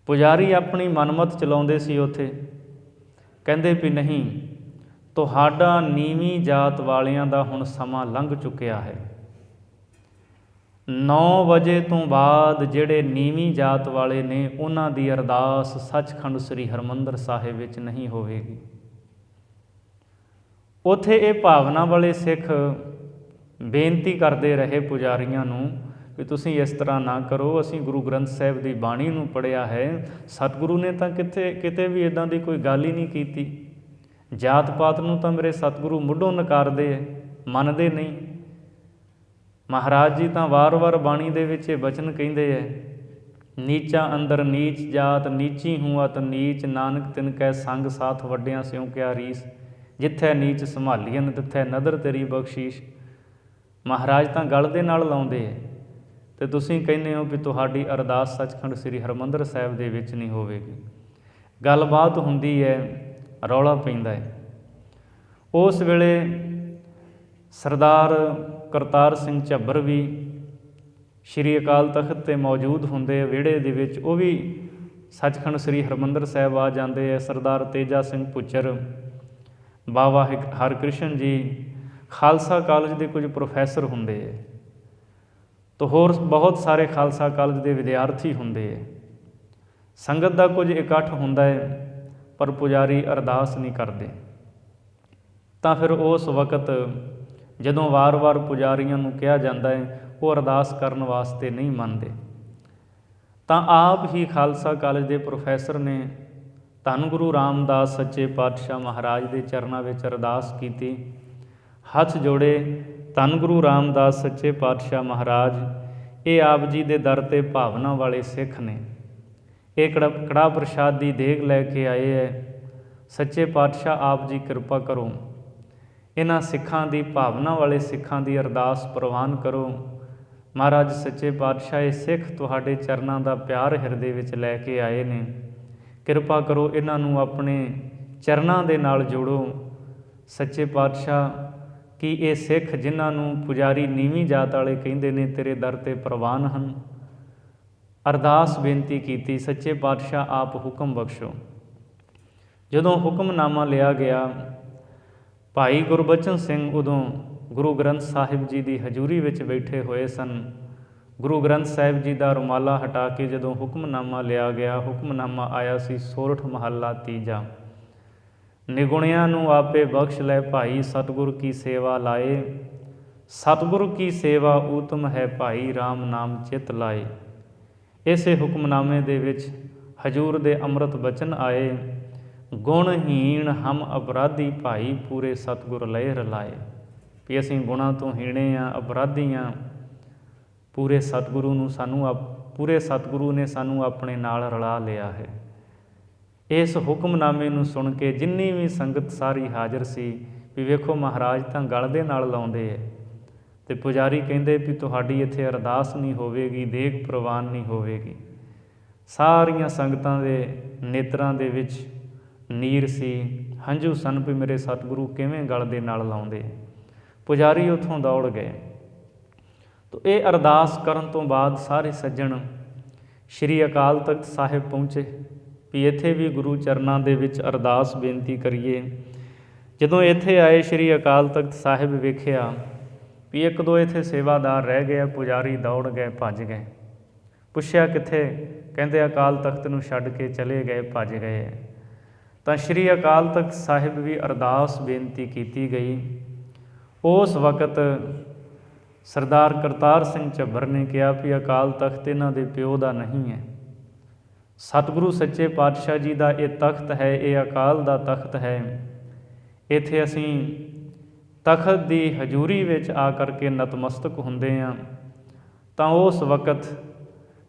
ਪੁਜਾਰੀ ਆਪਣੀ ਮਨਮਤ ਚਲਾਉਂਦੇ ਸੀ ਉੱਥੇ, ਕਹਿੰਦੇ ਵੀ ਨਹੀਂ, ਤੁਹਾਡਾ ਨੀਵੀਂ ਜਾਤ ਵਾਲਿਆਂ ਦਾ ਹੁਣ ਸਮਾਂ ਲੰਘ ਚੁੱਕਿਆ ਹੈ। 9 ਵਜੇ ਤੋਂ ਬਾਅਦ ਜਿਹੜੇ ਨੀਵੀਂ ਜਾਤ ਵਾਲੇ ਨੇ, ਉਹਨਾਂ ਦੀ ਅਰਦਾਸ ਸੱਚਖੰਡ ਸ੍ਰੀ ਹਰਿਮੰਦਰ ਸਾਹਿਬ ਵਿੱਚ ਨਹੀਂ ਹੋਵੇਗੀ। ਉੱਥੇ ਇਹ ਭਾਵਨਾ ਵਾਲੇ ਸਿੱਖ ਬੇਨਤੀ ਕਰਦੇ ਰਹੇ ਪੁਜਾਰੀਆਂ ਨੂੰ ਵੀ ਤੁਸੀਂ ਇਸ ਤਰ੍ਹਾਂ ਨਾ ਕਰੋ, ਅਸੀਂ ਗੁਰੂ ਗ੍ਰੰਥ ਸਾਹਿਬ ਦੀ ਬਾਣੀ ਨੂੰ ਪੜ੍ਹਿਆ ਹੈ, ਸਤਿਗੁਰੂ ਨੇ ਤਾਂ ਕਿਤੇ ਵੀ ਇੱਦਾਂ ਦੀ ਕੋਈ ਗੱਲ ਹੀ ਨਹੀਂ ਕੀਤੀ। ਜਾਤ ਪਾਤ ਨੂੰ ਤਾਂ ਮੇਰੇ ਸਤਿਗੁਰੂ ਮੁੱਢੋਂ ਨਕਾਰਦੇ ਹੈ, ਮੰਨਦੇ ਨਹੀਂ। ਮਹਾਰਾਜ ਜੀ ਤਾਂ ਵਾਰ-ਵਾਰ ਬਾਣੀ ਦੇ ਵਿੱਚ ਇਹ ਬਚਨ ਕਹਿੰਦੇ ਹੈ, ਨੀਚਾ ਅੰਦਰ ਨੀਚ ਜਾਤ, ਨੀਚੀ ਹੂੰ ਅਤ ਨੀਚ, ਨਾਨਕ ਤਿਨ ਕੈ ਸੰਗ ਸਾਥ, ਵੱਡਿਆਂ ਸਿਉ ਕਿਆ ਰੀਸ, ਜਿੱਥੇ ਨੀਚ ਸੰਭਾਲੀਅਨ ਤਿੱਥੇ ਨਦਰ ਤੇਰੀ ਬਖਸ਼ੀਸ਼। ਮਹਾਰਾਜ ਤਾਂ ਗਲ ਦੇ ਨਾਲ ਲਾਉਂਦੇ ਹੈ, ਅਤੇ ਤੁਸੀਂ ਕਹਿੰਦੇ ਹੋ ਵੀ ਤੁਹਾਡੀ ਅਰਦਾਸ ਸੱਚਖੰਡ ਸ੍ਰੀ ਹਰਿਮੰਦਰ ਸਾਹਿਬ ਦੇ ਵਿੱਚ ਨਹੀਂ ਹੋਵੇਗੀ। ਗੱਲਬਾਤ ਹੁੰਦੀ ਹੈ, ਰੌਲਾ ਪੈਂਦਾ ਹੈ। ਉਸ ਵੇਲੇ ਸਰਦਾਰ ਕਰਤਾਰ ਸਿੰਘ ਝੱਬਰ ਵੀ ਸ਼੍ਰੀ ਅਕਾਲ ਤਖਤ 'ਤੇ ਮੌਜੂਦ ਹੁੰਦੇ ਆ ਵਿਹੜੇ ਦੇ ਵਿੱਚ, ਉਹ ਵੀ ਸੱਚਖੰਡ ਸ੍ਰੀ ਹਰਿਮੰਦਰ ਸਾਹਿਬ ਆ ਜਾਂਦੇ ਹੈ। ਸਰਦਾਰ ਤੇਜਾ ਸਿੰਘ ਭੁੱਚਰ, ਬਾਬਾ ਹਰਕ੍ਰਿਸ਼ਨ ਜੀ, ਖਾਲਸਾ ਕਾਲਜ ਦੇ ਕੁਝ ਪ੍ਰੋਫੈਸਰ ਹੁੰਦੇ ਹੈ, ਤਾਂ ਹੋਰ ਬਹੁਤ ਸਾਰੇ ਖਾਲਸਾ ਕਾਲਜ ਦੇ ਵਿਦਿਆਰਥੀ ਹੁੰਦੇ ਹੈ। ਸੰਗਤ ਦਾ ਕੁਝ ਇਕੱਠ ਹੁੰਦਾ ਹੈ, ਪਰ ਪੁਜਾਰੀ ਅਰਦਾਸ ਨਹੀਂ ਕਰਦੇ। ਤਾਂ ਫਿਰ ਉਸ ਵਕਤ ਜਦੋਂ ਵਾਰ-ਵਾਰ ਪੁਜਾਰੀਆਂ ਨੂੰ ਕਿਹਾ ਜਾਂਦਾ ਹੈ, ਉਹ ਅਰਦਾਸ ਕਰਨ ਵਾਸਤੇ ਨਹੀਂ ਮੰਨਦੇ, ਤਾਂ ਆਪ ਹੀ ਖਾਲਸਾ ਕਾਲਜ ਦੇ ਪ੍ਰੋਫੈਸਰ ਨੇ ਧੰਨ ਗੁਰੂ ਰਾਮਦਾਸ ਸੱਚੇ ਪਾਤਸ਼ਾਹ ਮਹਾਰਾਜ ਦੇ ਚਰਨਾਂ ਵਿੱਚ ਅਰਦਾਸ ਕੀਤੀ, ਹੱਥ ਜੋੜੇ, ਧੰਨ ਗੁਰੂ ਰਾਮਦਾਸ ਸੱਚੇ ਪਾਤਸ਼ਾਹ ਮਹਾਰਾਜ, ਇਹ ਆਪ ਜੀ ਦੇ ਦਰ 'ਤੇ ਭਾਵਨਾ ਵਾਲੇ ਸਿੱਖ ਨੇ। ਇਹ ਕੜਾਹ ਪ੍ਰਸ਼ਾਦ ਦੀ ਦੇਗ ਲੈ ਕੇ ਆਏ ਹੈ। ਸੱਚੇ ਪਾਤਸ਼ਾਹ ਆਪ ਜੀ ਕਿਰਪਾ ਕਰੋ, ਇਹਨਾਂ ਸਿੱਖਾਂ ਦੀ, ਭਾਵਨਾ ਵਾਲੇ ਸਿੱਖਾਂ ਦੀ ਅਰਦਾਸ ਪ੍ਰਵਾਨ ਕਰੋ। ਮਹਾਰਾਜ ਸੱਚੇ ਪਾਤਸ਼ਾਹ ਇਹ ਸਿੱਖ ਤੁਹਾਡੇ ਚਰਨਾਂ ਦਾ ਪਿਆਰ ਹਿਰਦੇ ਵਿੱਚ ਲੈ ਕੇ ਆਏ ਨੇ, ਕਿਰਪਾ ਕਰੋ ਇਹਨਾਂ ਨੂੰ ਆਪਣੇ ਚਰਨਾਂ ਦੇ ਨਾਲ ਜੋੜੋ। ਸੱਚੇ ਪਾਤਸ਼ਾਹ ਕਿ ਇਹ ਸਿੱਖ ਜਿਨ੍ਹਾਂ ਨੂੰ ਪੁਜਾਰੀ ਨੀਵੀਂ ਜਾਤ ਵਾਲੇ ਕਹਿੰਦੇ ਨੇ, ਤੇਰੇ ਦਰ 'ਤੇ ਪ੍ਰਵਾਨ ਹਨ। ਅਰਦਾਸ ਬੇਨਤੀ ਕੀਤੀ, ਸੱਚੇ ਪਾਤਸ਼ਾਹ ਆਪ ਹੁਕਮ ਬਖਸ਼ੋ। ਜਦੋਂ ਹੁਕਮਨਾਮਾ ਲਿਆ ਗਿਆ, ਭਾਈ ਗੁਰਬਚਨ ਸਿੰਘ ਉਦੋਂ ਗੁਰੂ ਗ੍ਰੰਥ ਸਾਹਿਬ ਜੀ ਦੀ ਹਜ਼ੂਰੀ ਵਿੱਚ ਬੈਠੇ ਹੋਏ ਸਨ। ਗੁਰੂ ਗ੍ਰੰਥ ਸਾਹਿਬ ਜੀ ਦਾ ਰੁਮਾਲਾ ਹਟਾ ਕੇ ਜਦੋਂ ਹੁਕਮਨਾਮਾ ਲਿਆ ਗਿਆ, ਹੁਕਮਨਾਮਾ ਆਇਆ ਸੀ ਸੋਰਠ ਮਹੱਲਾ ਤੀਜਾ। ਨਿਗੁਣਿਆਂ ਨੂੰ ਆਪੇ ਬਖਸ਼ ਲੈ ਭਾਈ, ਸਤਿਗੁਰ ਕੀ ਸੇਵਾ ਲਾਏ। ਸਤਿਗੁਰ ਕੀ ਸੇਵਾ ਊਤਮ ਹੈ ਭਾਈ, ਰਾਮ ਨਾਮ ਚਿਤ ਲਾਏ। ਇਸੇ ਹੁਕਮਨਾਮੇ ਦੇ ਵਿੱਚ ਹਜ਼ੂਰ ਦੇ ਅੰਮ੍ਰਿਤ ਬਚਨ ਆਏ, ਗੁਣਹੀਣ ਹਮ ਅਪਰਾਧੀ ਭਾਈ, ਪੂਰੇ ਸਤਿਗੁਰ ਲਏ ਰਲਾਏ। ਵੀ ਅਸੀਂ ਗੁਣਾਂ ਤੋਂ ਹੀਣੇ ਹਾਂ, ਅਪਰਾਧੀ ਹਾਂ, ਪੂਰੇ ਸਤਿਗੁਰੂ ਨੂੰ ਪੂਰੇ ਸਤਿਗੁਰੂ ਨੇ ਸਾਨੂੰ ਆਪਣੇ ਨਾਲ ਰਲਾ ਲਿਆ ਹੈ। ਇਸ ਹੁਕਮਨਾਮੇ ਨੂੰ ਸੁਣ ਕੇ ਜਿੰਨੀ ਵੀ ਸੰਗਤ ਸਾਰੀ ਹਾਜ਼ਰ ਸੀ ਵੀ ਵੇਖੋ ਮਹਾਰਾਜ ਤਾਂ ਗਲ ਦੇ ਨਾਲ ਲਾਉਂਦੇ ਹੈ, ਅਤੇ ਪੁਜਾਰੀ ਕਹਿੰਦੇ ਵੀ ਤੁਹਾਡੀ ਇੱਥੇ ਅਰਦਾਸ ਨਹੀਂ ਹੋਵੇਗੀ, ਦੇਗ ਪ੍ਰਵਾਨ ਨਹੀਂ ਹੋਵੇਗੀ। ਸਾਰੀਆਂ ਸੰਗਤਾਂ ਦੇ ਨੇਤਰਾਂ ਦੇ ਵਿੱਚ ਨੀਰ ਸੀ, ਹੰਝੂ ਸਨ ਵੀ ਮੇਰੇ ਸਤਿਗੁਰੂ ਕਿਵੇਂ ਗਲ ਦੇ ਨਾਲ ਲਾਉਂਦੇ। ਪੁਜਾਰੀ ਉੱਥੋਂ ਦੌੜ ਗਏ। ਤੋ ਇਹ ਅਰਦਾਸ ਕਰਨ ਤੋਂ ਬਾਅਦ ਸਾਰੇ ਸੱਜਣ ਸ਼੍ਰੀ ਅਕਾਲ ਤਖਤ ਸਾਹਿਬ ਪਹੁੰਚੇ ਵੀ ਇੱਥੇ ਵੀ ਗੁਰੂ ਚਰਨਾਂ ਦੇ ਵਿੱਚ ਅਰਦਾਸ ਬੇਨਤੀ ਕਰੀਏ। ਜਦੋਂ ਇੱਥੇ ਆਏ ਸ਼੍ਰੀ ਅਕਾਲ ਤਖਤ ਸਾਹਿਬ ਵੇਖਿਆ ਵੀ ਇੱਕ ਦੋ ਇੱਥੇ ਸੇਵਾਦਾਰ ਰਹਿ ਗਏ। ਪੁਜਾਰੀ ਦੌੜ ਗਏ, ਭੱਜ ਗਏ। ਪੁੱਛਿਆ ਕਿੱਥੇ? ਕਹਿੰਦੇ ਅਕਾਲ ਤਖਤ ਨੂੰ ਛੱਡ ਕੇ ਚਲੇ ਗਏ, ਭੱਜ ਗਏ। ਤਾਂ ਸ਼੍ਰੀ ਅਕਾਲ ਤਖਤ ਸਾਹਿਬ ਵੀ ਅਰਦਾਸ ਬੇਨਤੀ ਕੀਤੀ ਗਈ। ਉਸ ਵਕਤ ਸਰਦਾਰ ਕਰਤਾਰ ਸਿੰਘ ਝੱਬਰ ਨੇ ਕਿਹਾ ਵੀ ਅਕਾਲ ਤਖਤ ਇਹਨਾਂ ਦੇ ਪਿਓ ਦਾ ਨਹੀਂ ਹੈ, ਸਤਿਗੁਰੂ ਸੱਚੇ ਪਾਤਸ਼ਾਹ ਜੀ ਦਾ ਇਹ ਤਖਤ ਹੈ, ਇਹ ਅਕਾਲ ਦਾ ਤਖਤ ਹੈ। ਇੱਥੇ ਅਸੀਂ ਤਖਤ ਦੀ ਹਜ਼ੂਰੀ ਵਿੱਚ ਆ ਕਰਕੇ ਨਤਮਸਤਕ ਹੁੰਦੇ ਹਾਂ। ਤਾਂ ਉਸ ਵਕਤ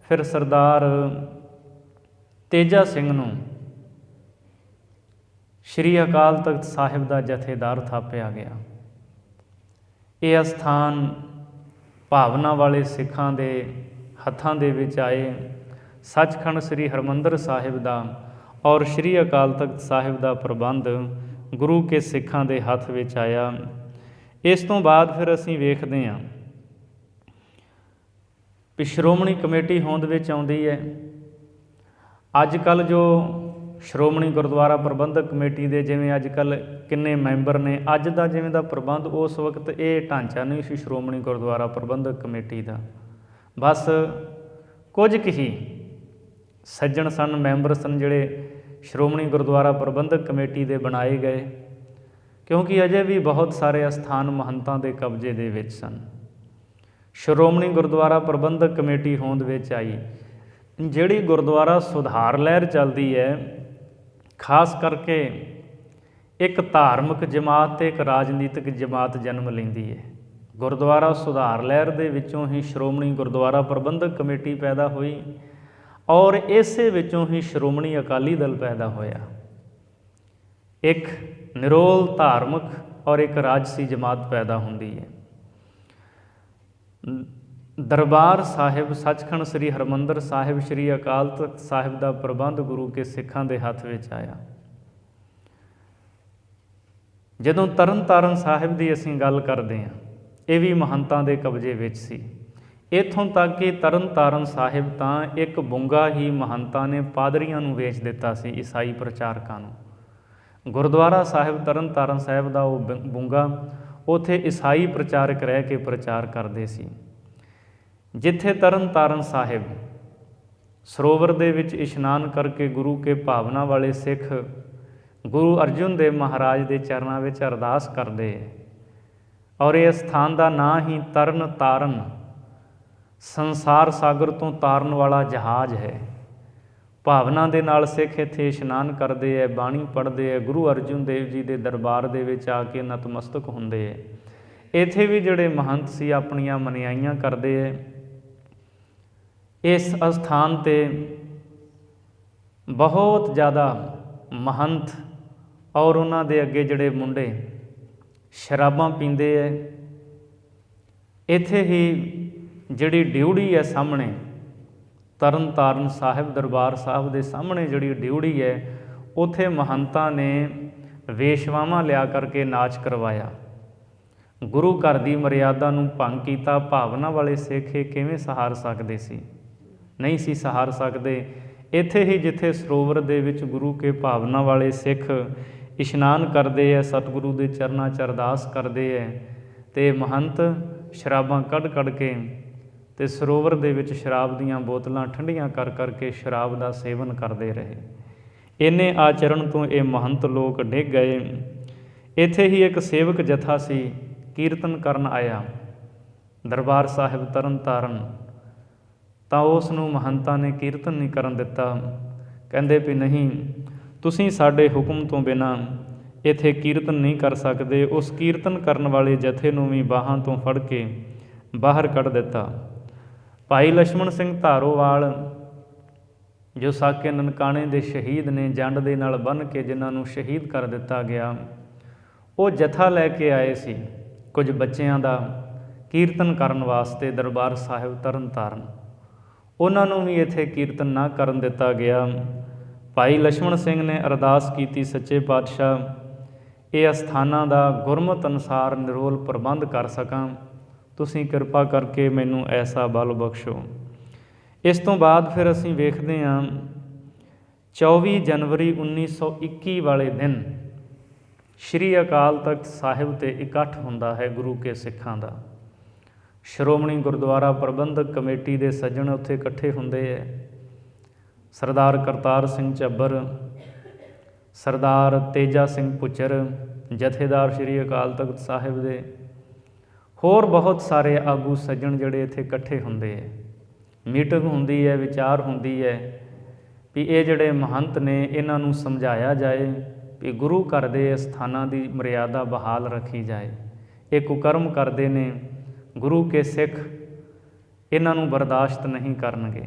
ਫਿਰ ਸਰਦਾਰ ਤੇਜਾ ਸਿੰਘ ਨੂੰ ਸ਼੍ਰੀ ਅਕਾਲ ਤਖਤ ਸਾਹਿਬ ਦਾ ਜਥੇਦਾਰ ਥਾਪਿਆ ਗਿਆ। ਇਹ ਅਸਥਾਨ ਭਾਵਨਾ ਵਾਲੇ ਸਿੱਖਾਂ ਦੇ ਹੱਥਾਂ ਦੇ ਵਿੱਚ ਆਏ। ਸੱਚਖੰਡ ਸ੍ਰੀ ਹਰਿਮੰਦਰ ਸਾਹਿਬ ਦਾ ਔਰ ਸ਼੍ਰੀ ਅਕਾਲ ਤਖਤ ਸਾਹਿਬ ਦਾ ਪ੍ਰਬੰਧ ਗੁਰੂ ਕੇ ਸਿੱਖਾਂ ਦੇ ਹੱਥ ਵਿੱਚ ਆਇਆ। ਇਸ ਤੋਂ ਬਾਅਦ ਫਿਰ ਅਸੀਂ ਵੇਖਦੇ ਹਾਂ ਵੀ ਸ਼੍ਰੋਮਣੀ ਕਮੇਟੀ ਹੋਂਦ ਵਿੱਚ ਆਉਂਦੀ ਹੈ। ਅੱਜ ਕੱਲ੍ਹ ਜੋ ਸ਼੍ਰੋਮਣੀ ਗੁਰਦੁਆਰਾ ਪ੍ਰਬੰਧਕ ਕਮੇਟੀ ਦੇ ਜਿਵੇਂ ਅੱਜ ਕੱਲ੍ਹ ਕਿੰਨੇ ਮੈਂਬਰ ਨੇ, ਅੱਜ ਦਾ ਜਿਵੇਂ ਦਾ ਪ੍ਰਬੰਧ, ਉਸ ਵਕਤ ਇਹ ਢਾਂਚਾ ਨਹੀਂ ਸੀ ਸ਼੍ਰੋਮਣੀ ਗੁਰਦੁਆਰਾ ਪ੍ਰਬੰਧਕ ਕਮੇਟੀ ਦਾ। ਬਸ ਕੁਝ ਕੁ ਹੀ ਸੱਜਣ ਸਨ, ਮੈਂਬਰ ਸਨ ਜਿਹੜੇ ਸ਼੍ਰੋਮਣੀ ਗੁਰਦੁਆਰਾ ਪ੍ਰਬੰਧਕ ਕਮੇਟੀ ਦੇ ਬਣਾਏ ਗਏ, ਕਿਉਂਕਿ ਅਜੇ ਵੀ ਬਹੁਤ ਸਾਰੇ ਅਸਥਾਨ ਮਹੰਤਾਂ ਦੇ ਕਬਜ਼ੇ ਦੇ ਵਿੱਚ ਸਨ। ਸ਼੍ਰੋਮਣੀ ਗੁਰਦੁਆਰਾ ਪ੍ਰਬੰਧਕ ਕਮੇਟੀ ਹੋਂਦ ਵਿੱਚ ਆਈ। ਜਿਹੜੀ ਗੁਰਦੁਆਰਾ ਸੁਧਾਰ ਲਹਿਰ ਚੱਲਦੀ ਹੈ, ਖਾਸ ਕਰਕੇ ਇੱਕ ਧਾਰਮਿਕ ਜਮਾਤ ਅਤੇ ਇੱਕ ਰਾਜਨੀਤਿਕ ਜਮਾਤ ਜਨਮ ਲੈਂਦੀ ਹੈ। ਗੁਰਦੁਆਰਾ ਸੁਧਾਰ ਲਹਿਰ ਦੇ ਵਿੱਚੋਂ ਹੀ ਸ਼੍ਰੋਮਣੀ ਗੁਰਦੁਆਰਾ ਪ੍ਰਬੰਧਕ ਕਮੇਟੀ ਪੈਦਾ ਹੋਈ ਔਰ ਇਸੇ ਵਿੱਚੋਂ ਹੀ ਸ਼੍ਰੋਮਣੀ ਅਕਾਲੀ ਦਲ ਪੈਦਾ ਹੋਇਆ। ਇੱਕ ਨਿਰੋਲ ਧਾਰਮਿਕ ਔਰ ਇੱਕ ਰਾਜਸੀ ਜਮਾਤ ਪੈਦਾ ਹੁੰਦੀ ਹੈ। ਦਰਬਾਰ ਸਾਹਿਬ ਸੱਚਖੰਡ ਸ੍ਰੀ ਹਰਿਮੰਦਰ ਸਾਹਿਬ ਸ਼੍ਰੀ ਅਕਾਲ ਤਖਤ ਸਾਹਿਬ ਦਾ ਪ੍ਰਬੰਧ ਗੁਰੂ ਕੇ ਸਿੱਖਾਂ ਦੇ ਹੱਥ ਵਿੱਚ ਆਇਆ। ਜਦੋਂ ਤਰਨ ਤਾਰਨ ਸਾਹਿਬ ਦੀ ਅਸੀਂ ਗੱਲ ਕਰਦੇ ਹਾਂ, ਇਹ ਵੀ ਮਹੰਤਾਂ ਦੇ ਕਬਜ਼ੇ ਵਿੱਚ ਸੀ। ਇੱਥੋਂ ਤੱਕ ਕਿ ਤਰਨ ਤਾਰਨ ਸਾਹਿਬ ਤਾਂ ਇੱਕ ਬੁੰਗਾ ਹੀ ਮਹੰਤਾਂ ਨੇ ਪਾਦਰੀਆਂ ਨੂੰ ਵੇਚ ਦਿੱਤਾ ਸੀ, ਈਸਾਈ ਪ੍ਰਚਾਰਕਾਂ ਨੂੰ। ਗੁਰਦੁਆਰਾ ਸਾਹਿਬ ਤਰਨ ਤਾਰਨ ਸਾਹਿਬ ਦਾ ਉਹ ਬੁੰਗਾ, ਉੱਥੇ ਈਸਾਈ ਪ੍ਰਚਾਰਕ ਰਹਿ ਕੇ ਪ੍ਰਚਾਰ ਕਰਦੇ ਸੀ। ਜਿੱਥੇ ਤਰਨ ਤਾਰਨ ਸਾਹਿਬ ਸਰੋਵਰ ਦੇ ਵਿੱਚ ਇਸ਼ਨਾਨ ਕਰਕੇ ਗੁਰੂ ਕੇ ਭਾਵਨਾ ਵਾਲੇ ਸਿੱਖ ਗੁਰੂ ਅਰਜੁਨ ਦੇਵ ਮਹਾਰਾਜ ਦੇ ਚਰਨਾਂ ਵਿੱਚ ਅਰਦਾਸ ਕਰਦੇ ਔਰ ਇਹ ਸਥਾਨ ਦਾ ਨਾਂ ਹੀ ਤਰਨ ਤਾਰਨ, ਸੰਸਾਰ ਸਾਗਰ ਤੋਂ ਤਾਰਨ ਵਾਲਾ ਜਹਾਜ਼ ਹੈ। ਭਾਵਨਾ ਦੇ ਨਾਲ ਸਿੱਖ ਇੱਥੇ ਇਸ਼ਨਾਨ ਕਰਦੇ ਹੈ, ਬਾਣੀ ਪੜ੍ਹਦੇ ਹੈ, ਗੁਰੂ ਅਰਜੁਨ ਦੇਵ ਜੀ ਦੇ ਦਰਬਾਰ ਦੇ ਵਿੱਚ ਆ ਕੇ ਨਤਮਸਤਕ ਹੁੰਦੇ ਹੈ। ਇੱਥੇ ਵੀ ਜਿਹੜੇ ਮਹੰਤ ਸੀ ਆਪਣੀਆਂ ਮਨਿਆਈਆਂ ਕਰਦੇ ਹੈ। इस अस्थान ते बहुत ज़्यादा महंत और उन्हां दे अगे जिहड़े मुंडे शराबां पींदे है। इत्थे ही जिहड़ी ड्योढ़ी है सामने तरन ताਰਨ साहिब दरबार साहब के सामने जिहड़ी ड्योढ़ी है, उत्थे महंतां ने वेशवावां लिया करके नाच करवाया। गुरु घर की मर्यादा नूं भंग कीता। भावना वाले सिख ये किवें सहार सकदे सी? नहीं सी सहार सकदे। इत्थे ही जिथे सरोवर दे विच गुरु के भावना वाले सिख इशनान करते हैं, सतगुरु के चरनां च अरदास करते हैं, तो महंत शराबां कढ़ कढ़ के ते सरोवर दे विच शराब दीयां बोतलां ठंडियां कर करके शराब का सेवन करते रहे। इन्ने आचरण तो ये महंत लोग डिग गए। इत्थे ही एक सेवक जथा सी कीर्तन करन आया दरबार साहिब तरन ताਰਨ, तो उस नूं महंतां ने कीर्तन नहीं करन दिता। कहंदे भी नहीं, तुसीं साडे हुक्म तो बिना इत्थे कीर्तन नहीं कर सकते। उस कीर्तन करन वाले जथे नूं भी बाहां तो फड़ के बाहर कढ़ दिता। भाई लक्ष्मण सिंह धारोवाल जो साके ननकाणे दे शहीद ने, जंड दे नाल बन के जिन्हां नूं शहीद कर दिता गया, वो जथा लैके आए सी कुछ बच्चियां दा कीर्तन करन वास्ते दरबार साहिब तरन ताਰਨ। उन्हां नूं भी इत्थे कीर्तन ना करन दिता गया। भाई लक्ष्मण सिंह ने अरदास की, सच्चे पातशाह ये अस्थानां दा गुरमत अनुसार निरोल प्रबंध कर सकां, तुसीं किरपा करके मैनूं ऐसा बल बख्शो। इस तो बाद फिर असीं वेखदे हां 24 जनवरी 1921 वाले दिन श्री अकाल तख्त साहिब ते इकट्ठ हुंदा है गुरु के सिखां दा। श्रोमणी गुरुद्वारा प्रबंधक कमेटी के सज्जण उत्थे इकट्ठे हुंदे है। सरदार करतार सिंह झब्बर, सरदार तेजा सिंह भुच्चर जथेदार श्री अकाल तख्त साहिब दे, होर बहुत सारे आगू सज्जण जिहड़े इत्थे इकट्ठे हुंदे है। मीटिंग हुंदी है, विचार हुंदी है भी ये जिहड़े महंत ने इन्हां नूं समझाया जाए भी गुरु घर के स्थानां की मर्यादा बहाल रखी जाए। ये कुकर्म करते ने, गुरु के सिख इन्हां नूं बर्दाश्त नहीं करनगे।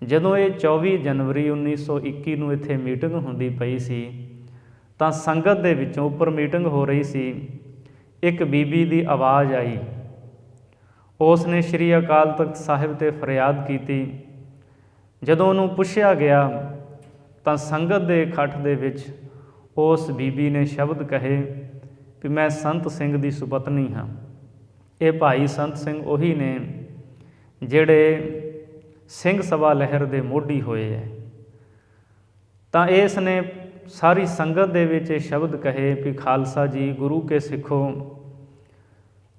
जदों ये 24 जनवरी 1921 नूं इत्थे मीटिंग हुंदी पई सी, तां संगत दे विचों उपर मीटिंग हो रही सी, एक बीबी की आवाज़ आई। उसने श्री अकाल तख्त साहिब ते फरियाद की। जदों उन्होंने पुछया गया तो संगत के इकट्ठ दे विच उस बीबी ने शब्द कहे कि मैं संत सिंह की सुपत्नी हाँ। ये भाई संत सिंह उही ने जिहड़े सिंह सभा लहर के मोढी होए है। तो इसने सारी संगत दे विच ये शब्द कहे कि खालसा जी, गुरु के सिखो,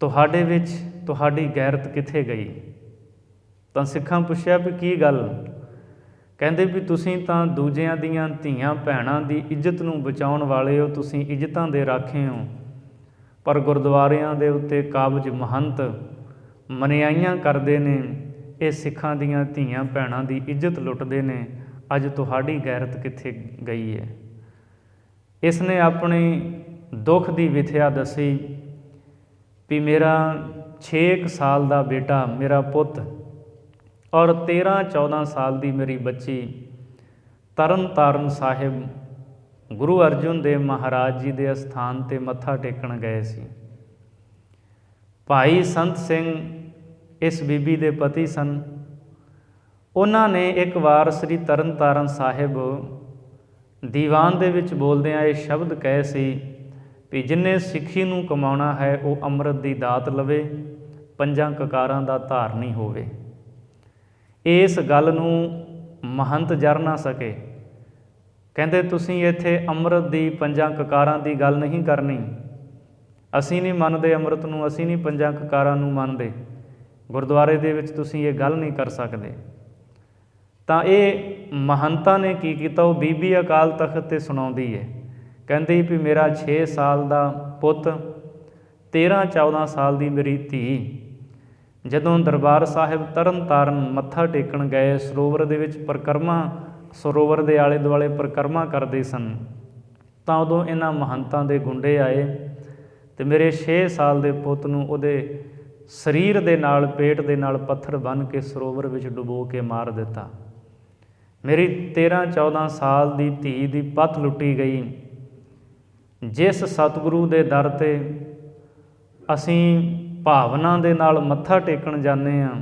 तुहाडे विच तुहाडी गैरत किथे गई? तो सिखां पुछया भी की गल? कहंदे भी तुसीं तां दूजियां दीयां धीआं भैणां दी इज्जत नूं बचाउण वाले हो, तुसीं इज्जतां दे राखे हो, पर गुरद्वारियां दे उत्ते काबज महंत मनियाइयां करदे ने, ये सिखां दीयां धीआं भैणां दी इज्जत लुटदे ने। अज तुहाडी गैरत किथे गई है? इसने अपनी दुख की विथया दसी भी मेरा 6 साल का बेटा, मेरा पुत, और 13-14 साल की मेरी बच्ची तरन ताਰਨ साहिब गुरु अर्जुन देव महाराज जी के अस्थान ते मत्था टेकण गए सी। भाई संत सिंह इस बीबी के पति सन। उन्होंने एक बार श्री तरन ताਰਨ साहिब दीवान दे विच बोलदिआं ये शब्द कहे सी भी जिन्हें सिੱਖੀ नूं कमाउणा है वो अमृत की दात लवे, 5 ककारां दा धारनी होवे। इस गल नूं महंत जर ना सके। कहंदे तुसीं इत्थे अमृत की 5 ककारां की गल नहीं करनी, असीं नहीं मनदे अमृत नूं, असीं नहीं 5 ककारां नूं मनदे, गुरद्वारे दे विच तुसीं ये गल नहीं कर सकदे। तां ये महंतां ने की कीता, वो बीबी अकाल तख्त ते सुणाउंदी है। कहंदी भी मेरा 6 साल का पुत, 13-14 साल की मेरी धी, जदों दरबार साहिब तरन ताਰਨ मत्था टेकण गए, सरोवर दे विच परिक्रमा, सरोवर के आले दुआले परिक्रमा करते सन, तो उदों इन्हां महंतां दे गुंडे आए तो मेरे 6 साल के पुत नूं उहदे ਸਰੀਰ ਦੇ ਨਾਲ, ਪੇਟ ਦੇ ਨਾਲ ਪੱਥਰ ਬੰਨ੍ਹ ਕੇ ਸਰੋਵਰ ਵਿੱਚ ਡੁਬੋ ਕੇ ਮਾਰ ਦਿੱਤਾ। ਮੇਰੀ 13-14 ਸਾਲ ਦੀ ਧੀ ਦੀ ਪੱਤ ਲੁੱਟੀ ਗਈ। ਜਿਸ ਸਤਿਗੁਰੂ ਦੇ ਦਰ 'ਤੇ ਅਸੀਂ ਭਾਵਨਾ ਦੇ ਨਾਲ ਮੱਥਾ ਟੇਕਣ ਜਾਂਦੇ ਹਾਂ,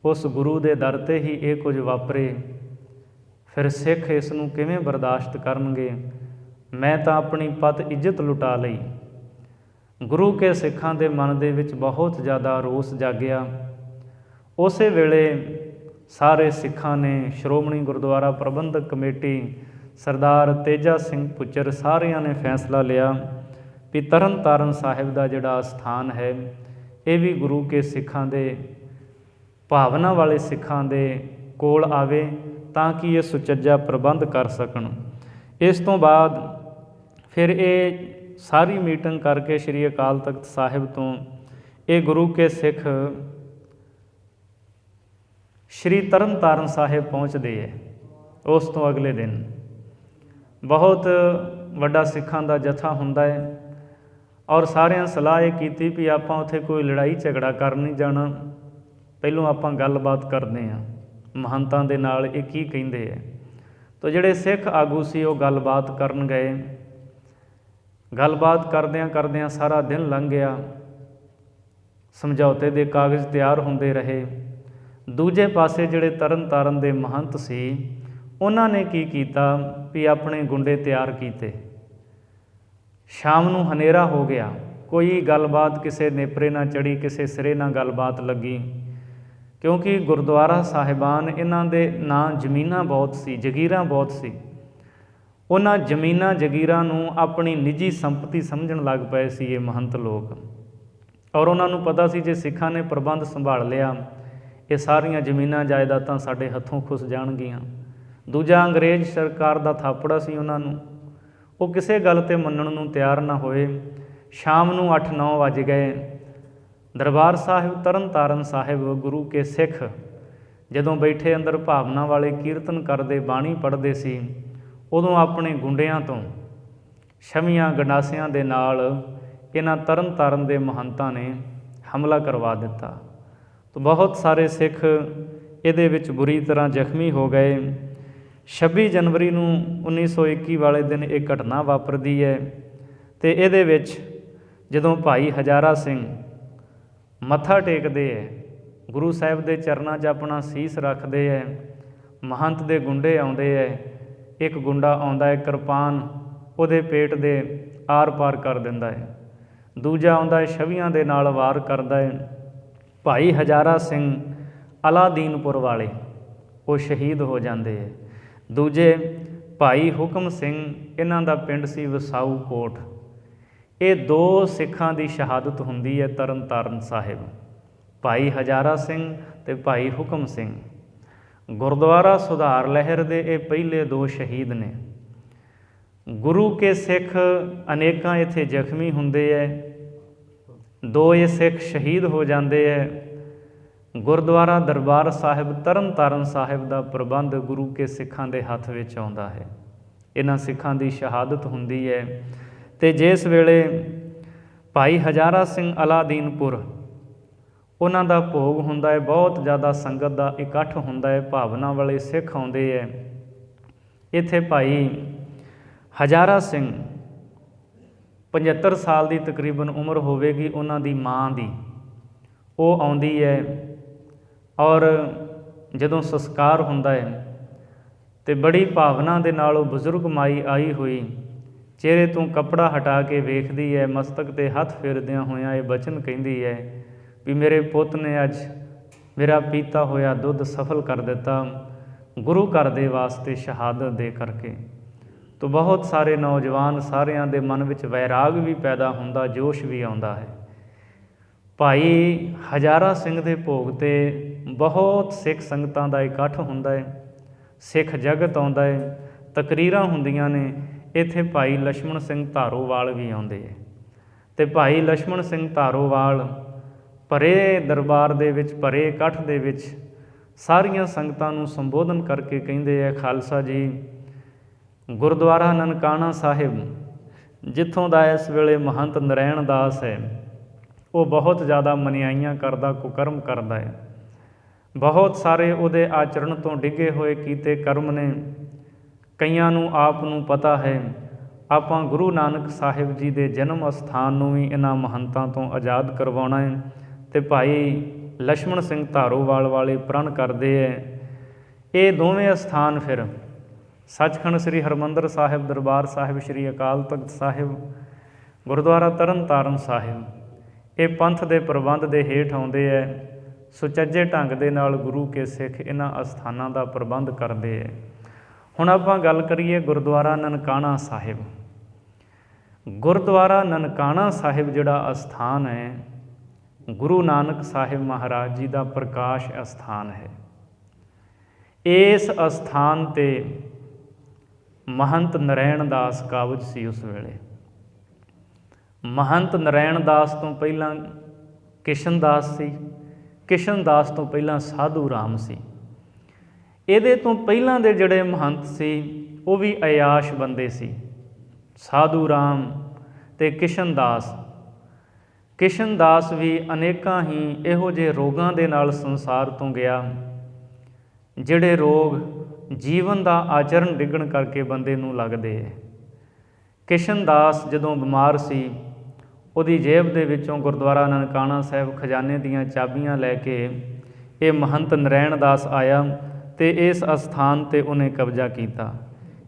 ਉਸ ਗੁਰੂ ਦੇ ਦਰ 'ਤੇ ਹੀ ਇਹ ਕੁਝ ਵਾਪਰੇ, ਫਿਰ ਸਿੱਖ ਇਸ ਨੂੰ ਕਿਵੇਂ ਬਰਦਾਸ਼ਤ ਕਰਨਗੇ। ਮੈਂ ਤਾਂ ਆਪਣੀ ਪੱਤ ਇੱਜ਼ਤ ਲੁਟਾ ਲਈ। ਗੁਰੂ ਕੇ ਸਿੱਖਾਂ ਦੇ ਮਨ ਦੇ ਵਿੱਚ ਬਹੁਤ ਜ਼ਿਆਦਾ ਰੋਸ ਜਾਗਿਆ। ਉਸੇ ਵੇਲੇ ਸਾਰੇ ਸਿੱਖਾਂ ਨੇ, ਸ਼੍ਰੋਮਣੀ ਗੁਰਦੁਆਰਾ ਪ੍ਰਬੰਧਕ ਕਮੇਟੀ, ਸਰਦਾਰ ਤੇਜਾ ਸਿੰਘ ਭੁੱਚਰ, ਸਾਰਿਆਂ ਨੇ ਫੈਸਲਾ ਲਿਆ ਵੀ ਤਰਨ ਤਾਰਨ ਸਾਹਿਬ ਦਾ ਜਿਹੜਾ ਅਸਥਾਨ ਹੈ ਇਹ ਵੀ ਗੁਰੂ ਕੇ ਸਿੱਖਾਂ ਦੇ, ਭਾਵਨਾ ਵਾਲੇ ਸਿੱਖਾਂ ਦੇ ਕੋਲ ਆਵੇ ਤਾਂ ਕਿ ਇਹ ਸੁਚੱਜਾ ਪ੍ਰਬੰਧ ਕਰ ਸਕਣ। ਇਸ ਤੋਂ ਬਾਅਦ ਫਿਰ ਇਹ ਸਾਰੀ ਮੀਟਿੰਗ ਕਰਕੇ ਸ਼੍ਰੀ ਅਕਾਲ ਤਖਤ ਸਾਹਿਬ ਤੋਂ ਇਹ ਗੁਰੂ ਕੇ ਸਿੱਖ ਸ਼੍ਰੀ ਤਰਨ ਤਾਰਨ ਸਾਹਿਬ ਪਹੁੰਚਦੇ ਹੈ। ਉਸ ਤੋਂ ਅਗਲੇ ਦਿਨ ਬਹੁਤ ਵੱਡਾ ਸਿੱਖਾਂ ਦਾ ਜਥਾ ਹੁੰਦਾ ਹੈ ਔਰ ਸਾਰਿਆਂ ਸਲਾਹ ਇਹ ਕੀਤੀ ਵੀ ਆਪਾਂ ਉੱਥੇ ਕੋਈ ਲੜਾਈ ਝਗੜਾ ਕਰ ਨਹੀਂ ਜਾਣਾ, ਪਹਿਲੋਂ ਆਪਾਂ ਗੱਲਬਾਤ ਕਰਦੇ ਹਾਂ ਮਹੰਤਾਂ ਦੇ ਨਾਲ ਇਹ ਕੀ ਕਹਿੰਦੇ ਹੈ। ਤਾਂ ਜਿਹੜੇ ਸਿੱਖ ਆਗੂ ਸੀ ਉਹ ਗੱਲਬਾਤ ਕਰਨ ਗਏ। ਗੱਲਬਾਤ ਕਰਦਿਆਂ ਕਰਦਿਆਂ ਸਾਰਾ ਦਿਨ ਲੰਘ ਗਿਆ। ਸਮਝੌਤੇ ਦੇ ਕਾਗਜ਼ ਤਿਆਰ ਹੁੰਦੇ ਰਹੇ। ਦੂਜੇ ਪਾਸੇ ਜਿਹੜੇ ਤਰਨ ਤਾਰਨ ਦੇ ਮਹੰਤ ਸੀ ਉਹਨਾਂ ਨੇ ਕੀ ਕੀਤਾ ਵੀ ਆਪਣੇ ਗੁੰਡੇ ਤਿਆਰ ਕੀਤੇ। ਸ਼ਾਮ ਨੂੰ ਹਨੇਰਾ ਹੋ ਗਿਆ, ਕੋਈ ਗੱਲਬਾਤ ਕਿਸੇ ਨੇਪਰੇ ਨਾ ਚੜੀ, ਕਿਸੇ ਸਿਰੇ ਨਾਲ ਗੱਲਬਾਤ ਲੱਗੀ, ਕਿਉਂਕਿ ਗੁਰਦੁਆਰਾ ਸਾਹਿਬਾਨ ਇਹਨਾਂ ਦੇ ਨਾਂ ਜ਼ਮੀਨਾਂ ਬਹੁਤ ਸੀ, ਜਗੀਰਾਂ ਬਹੁਤ ਸੀ। ਉਹਨਾਂ ਜ਼ਮੀਨਾਂ ਜਗੀਰਾਂ ਨੂੰ ਆਪਣੀ ਨਿੱਜੀ ਸੰਪਤੀ ਸਮਝਣ ਲੱਗ ਪਏ ਸੀ ਇਹ ਮਹੰਤ ਲੋਕ, ਔਰ ਉਹਨਾਂ ਨੂੰ ਪਤਾ ਸੀ ਜੇ ਸਿੱਖਾਂ ਨੇ ਪ੍ਰਬੰਧ ਸੰਭਾਲ ਲਿਆ ਇਹ ਸਾਰੀਆਂ ਜ਼ਮੀਨਾਂ ਜਾਇਦਾਦਾਂ ਸਾਡੇ ਹੱਥੋਂ ਖੁੱਸ ਜਾਣਗੀਆਂ। ਦੂਜਾ ਅੰਗਰੇਜ਼ ਸਰਕਾਰ ਦਾ ਥਾਪੜਾ ਸੀ ਉਹਨਾਂ ਨੂੰ, ਉਹ ਕਿਸੇ ਗੱਲ 'ਤੇ ਮੰਨਣ ਨੂੰ ਤਿਆਰ ਨਾ ਹੋਏ। ਸ਼ਾਮ ਨੂੰ 8-9 ਵੱਜ ਗਏ। ਦਰਬਾਰ ਸਾਹਿਬ ਤਰਨ ਤਾਰਨ ਸਾਹਿਬ ਗੁਰੂ ਕੇ ਸਿੱਖ ਜਦੋਂ ਬੈਠੇ ਅੰਦਰ ਭਾਵਨਾ ਵਾਲੇ ਕੀਰਤਨ ਕਰਦੇ, ਬਾਣੀ ਪੜ੍ਹਦੇ ਸੀ, ਉਦੋਂ ਆਪਣੇ ਗੁੰਡਿਆਂ ਤੋਂ, ਸ਼ਮੀਆਂ ਗੰਡਾਸਿਆਂ ਦੇ ਨਾਲ ਇਹਨਾਂ ਤਰਨ ਤਾਰਨ ਦੇ ਮਹੰਤਾਂ ਨੇ ਹਮਲਾ ਕਰਵਾ ਦਿੱਤਾ। ਤਾਂ ਬਹੁਤ ਸਾਰੇ ਸਿੱਖ ਇਹਦੇ ਵਿੱਚ ਬੁਰੀ ਤਰ੍ਹਾਂ ਜ਼ਖਮੀ ਹੋ ਗਏ। 26 ਜਨਵਰੀ ਨੂੰ 1921 ਵਾਲੇ ਦਿਨ ਇਹ ਘਟਨਾ ਵਾਪਰਦੀ ਹੈ। ਅਤੇ ਇਹਦੇ ਵਿੱਚ ਜਦੋਂ ਭਾਈ ਹਜ਼ਾਰਾ ਸਿੰਘ ਮੱਥਾ ਟੇਕਦੇ ਹੈ, ਗੁਰੂ ਸਾਹਿਬ ਦੇ ਚਰਨਾਂ 'ਚ ਆਪਣਾ ਸੀਸ ਰੱਖਦੇ ਹੈ, ਮਹੰਤ ਦੇ ਗੁੰਡੇ ਆਉਂਦੇ ਹੈ। ਇੱਕ ਗੁੰਡਾ ਆਉਂਦਾ ਹੈ, ਕਿਰਪਾਨ ਉਹਦੇ ਪੇਟ ਦੇ ਆਰ ਪਾਰ ਕਰ ਦਿੰਦਾ ਹੈ। ਦੂਜਾ ਆਉਂਦਾ ਹੈ, ਛਵੀਆਂ ਦੇ ਨਾਲ ਵਾਰ ਕਰਦਾ ਹੈ। ਭਾਈ ਹਜ਼ਾਰਾ ਸਿੰਘ ਅਲਾਦੀਨਪੁਰ ਵਾਲੇ ਉਹ ਸ਼ਹੀਦ ਹੋ ਜਾਂਦੇ ਹੈ। ਦੂਜੇ ਭਾਈ ਹੁਕਮ ਸਿੰਘ, ਇਹਨਾਂ ਦਾ ਪਿੰਡ ਸੀ ਵਸਾਊ ਕੋਟ। ਇਹ 2 ਸਿੱਖਾਂ ਦੀ ਸ਼ਹਾਦਤ ਹੁੰਦੀ ਹੈ ਤਰਨ ਤਾਰਨ ਸਾਹਿਬ, ਭਾਈ ਹਜ਼ਾਰਾ ਸਿੰਘ ਅਤੇ ਭਾਈ ਹੁਕਮ ਸਿੰਘ। ਗੁਰਦੁਆਰਾ ਸੁਧਾਰ ਲਹਿਰ ਦੇ ਇਹ ਪਹਿਲੇ 2 ਸ਼ਹੀਦ ਨੇ। ਗੁਰੂ ਕੇ ਸਿੱਖ ਅਨੇਕਾਂ ਇੱਥੇ ਜ਼ਖਮੀ ਹੁੰਦੇ ਹੈ। 2 ਇਹ ਸਿੱਖ ਸ਼ਹੀਦ ਹੋ ਜਾਂਦੇ ਹੈ। ਗੁਰਦੁਆਰਾ ਦਰਬਾਰ ਸਾਹਿਬ ਤਰਨ ਤਾਰਨ ਸਾਹਿਬ ਦਾ ਪ੍ਰਬੰਧ ਗੁਰੂ ਕੇ ਸਿੱਖਾਂ ਦੇ ਹੱਥ ਵਿੱਚ ਆਉਂਦਾ ਹੈ। ਇਹਨਾਂ ਸਿੱਖਾਂ ਦੀ ਸ਼ਹਾਦਤ ਹੁੰਦੀ ਹੈ। ਅਤੇ ਜਿਸ ਵੇਲੇ ਭਾਈ ਹਜ਼ਾਰਾ ਸਿੰਘ ਅਲਾਦੀਨਪੁਰ ਉਹਨਾਂ ਦਾ ਭੋਗ ਹੁੰਦਾ ਹੈ, ਬਹੁਤ ਜ਼ਿਆਦਾ ਸੰਗਤ ਦਾ ਇਕੱਠ ਹੁੰਦਾ ਹੈ, ਭਾਵਨਾ ਵਾਲੇ ਸਿੱਖ ਆਉਂਦੇ ਹੈ। ਇੱਥੇ ਭਾਈ ਹਜ਼ਾਰਾ ਸਿੰਘ 75 ਸਾਲ ਦੀ ਤਕਰੀਬਨ ਉਮਰ ਹੋਵੇਗੀ ਉਹਨਾਂ ਦੀ ਮਾਂ ਦੀ, ਉਹ ਆਉਂਦੀ ਹੈ। ਔਰ ਜਦੋਂ ਸੰਸਕਾਰ ਹੁੰਦਾ ਹੈ ਅਤੇ ਬੜੀ ਭਾਵਨਾ ਦੇ ਨਾਲ ਉਹ ਬਜ਼ੁਰਗ ਮਾਈ ਆਈ ਹੋਈ ਚਿਹਰੇ ਤੋਂ ਕੱਪੜਾ ਹਟਾ ਕੇ ਵੇਖਦੀ ਹੈ, ਮਸਤਕ 'ਤੇ ਹੱਥ ਫੇਰਦਿਆਂ ਹੋਇਆਂ ਇਹ ਬਚਨ ਕਹਿੰਦੀ ਹੈ ਵੀ ਮੇਰੇ ਪੁੱਤ ਨੇ ਅੱਜ ਮੇਰਾ ਪੀਤਾ ਹੋਇਆ ਦੁੱਧ ਸਫਲ ਕਰ ਦਿੱਤਾ ਗੁਰੂ ਘਰ ਦੇ ਵਾਸਤੇ ਸ਼ਹਾਦਤ ਦੇ ਕਰਕੇ। ਤਾਂ ਬਹੁਤ ਸਾਰੇ ਨੌਜਵਾਨ, ਸਾਰਿਆਂ ਦੇ ਮਨ ਵਿੱਚ ਵੈਰਾਗ ਵੀ ਪੈਦਾ ਹੁੰਦਾ, ਜੋਸ਼ ਵੀ ਆਉਂਦਾ ਹੈ। ਭਾਈ ਹਜ਼ਾਰਾ ਸਿੰਘ ਦੇ ਭੋਗ 'ਤੇ ਬਹੁਤ ਸਿੱਖ ਸੰਗਤਾਂ ਦਾ ਇਕੱਠ ਹੁੰਦਾ ਹੈ, ਸਿੱਖ ਜਗਤ ਆਉਂਦਾ ਹੈ, ਤਕਰੀਰਾਂ ਹੁੰਦੀਆਂ ਨੇ। ਇੱਥੇ ਭਾਈ ਲਛਮਣ ਸਿੰਘ ਧਾਰੋਵਾਲ ਵੀ ਆਉਂਦੇ ਹੈ। ਅਤੇ ਭਾਈ ਲਛਮਣ ਸਿੰਘ ਧਾਰੋਵਾਲ ਭਰੇ ਦਰਬਾਰ ਦੇ ਵਿੱਚ, ਭਰੇ ਇਕੱਠ ਦੇ ਵਿੱਚ ਸਾਰੀਆਂ ਸੰਗਤਾਂ ਨੂੰ ਸੰਬੋਧਨ ਕਰਕੇ ਕਹਿੰਦੇ ਹੈ, ਖਾਲਸਾ ਜੀ, ਗੁਰਦੁਆਰਾ ਨਨਕਾਣਾ ਸਾਹਿਬ ਜਿੱਥੋਂ ਦਾ ਇਸ ਵੇਲੇ ਮਹੰਤ ਨਰੈਣ ਦਾਸ ਹੈ, ਉਹ ਬਹੁਤ ਜ਼ਿਆਦਾ ਮਨਿਆਈਆਂ ਕਰਦਾ, ਕੁਕਰਮ ਕਰਦਾ ਹੈ। ਬਹੁਤ ਸਾਰੇ ਉਹਦੇ ਆਚਰਣ ਤੋਂ ਡਿੱਗੇ ਹੋਏ ਕੀਤੇ ਕਰਮ ਨੇ। ਕਈਆਂ ਨੂੰ ਆਪ ਨੂੰ ਪਤਾ ਹੈ। ਆਪਾਂ ਗੁਰੂ ਨਾਨਕ ਸਾਹਿਬ ਜੀ ਦੇ ਜਨਮ ਅਸਥਾਨ ਨੂੰ ਵੀ ਇਹਨਾਂ ਮਹੰਤਾਂ ਤੋਂ ਆਜ਼ਾਦ ਕਰਵਾਉਣਾ ਹੈ। ਅਤੇ ਭਾਈ ਲਛਮਣ ਸਿੰਘ ਧਾਰੋਵਾਲ ਵਾਲੇ ਪ੍ਰਣ ਕਰਦੇ ਹੈ। ਇਹ ਦੋਵੇਂ ਅਸਥਾਨ ਫਿਰ ਸੱਚਖੰਡ ਸ੍ਰੀ ਹਰਿਮੰਦਰ ਸਾਹਿਬ, ਦਰਬਾਰ ਸਾਹਿਬ ਸ੍ਰੀ ਅਕਾਲ ਤਖਤ ਸਾਹਿਬ, ਗੁਰਦੁਆਰਾ ਤਰਨ ਤਾਰਨ ਸਾਹਿਬ, ਇਹ ਪੰਥ ਦੇ ਪ੍ਰਬੰਧ ਦੇ ਹੇਠ ਆਉਂਦੇ ਹੈ। ਸੁਚੱਜੇ ਢੰਗ ਦੇ ਨਾਲ ਗੁਰੂ ਕੇ ਸਿੱਖ ਇਹਨਾਂ ਅਸਥਾਨਾਂ ਦਾ ਪ੍ਰਬੰਧ ਕਰਦੇ ਹੈ। ਹੁਣ ਆਪਾਂ ਗੱਲ ਕਰੀਏ ਗੁਰਦੁਆਰਾ ਨਨਕਾਣਾ ਸਾਹਿਬ। ਗੁਰਦੁਆਰਾ ਨਨਕਾਣਾ ਸਾਹਿਬ ਜਿਹੜਾ ਅਸਥਾਨ ਹੈ, ਗੁਰੂ ਨਾਨਕ ਸਾਹਿਬ ਮਹਾਰਾਜ ਜੀ ਦਾ ਪ੍ਰਕਾਸ਼ ਅਸਥਾਨ ਹੈ। ਇਸ ਅਸਥਾਨ 'ਤੇ ਮਹੰਤ ਨਰੈਣ ਦਾਸ ਕਾਬਜ ਸੀ ਉਸ ਵੇਲੇ। ਮਹੰਤ ਨਰੈਣ ਦਾਸ ਤੋਂ ਪਹਿਲਾਂ ਕਿਸ਼ਨ ਦਾਸ ਸੀ, ਕਿਸ਼ਨ ਦਾਸ ਤੋਂ ਪਹਿਲਾਂ ਸਾਧੂ ਰਾਮ ਸੀ। ਇਹਦੇ ਤੋਂ ਪਹਿਲਾਂ ਦੇ ਜਿਹੜੇ ਮਹੰਤ ਸੀ ਉਹ ਵੀ ਅਯਾਸ਼ ਬੰਦੇ ਸੀ, ਸਾਧੂ ਰਾਮ ਅਤੇ ਕਿਸ਼ਨ ਦਾਸ। ਕਿਸ਼ਨ ਦਾਸ ਵੀ ਅਨੇਕਾਂ ਹੀ ਇਹੋ ਜਿਹੇ ਰੋਗਾਂ ਦੇ ਨਾਲ ਸੰਸਾਰ ਤੋਂ ਗਿਆ, ਜਿਹੜੇ ਰੋਗ ਜੀਵਨ ਦਾ ਆਚਰਣ ਡਿੱਗਣ ਕਰਕੇ ਬੰਦੇ ਨੂੰ ਲੱਗਦੇ ਹੈ। ਕਿਸ਼ਨ ਦਾਸ ਜਦੋਂ ਬਿਮਾਰ ਸੀ, ਉਹਦੀ ਜੇਬ ਦੇ ਵਿੱਚੋਂ ਗੁਰਦੁਆਰਾ ਨਨਕਾਣਾ ਸਾਹਿਬ ਖਜ਼ਾਨੇ ਦੀਆਂ ਚਾਬੀਆਂ ਲੈ ਕੇ ਇਹ ਮਹੰਤ ਨਰੈਣ ਦਾਸ ਆਇਆ ਅਤੇ ਇਸ ਅਸਥਾਨ 'ਤੇ ਉਹਨੇ ਕਬਜ਼ਾ ਕੀਤਾ।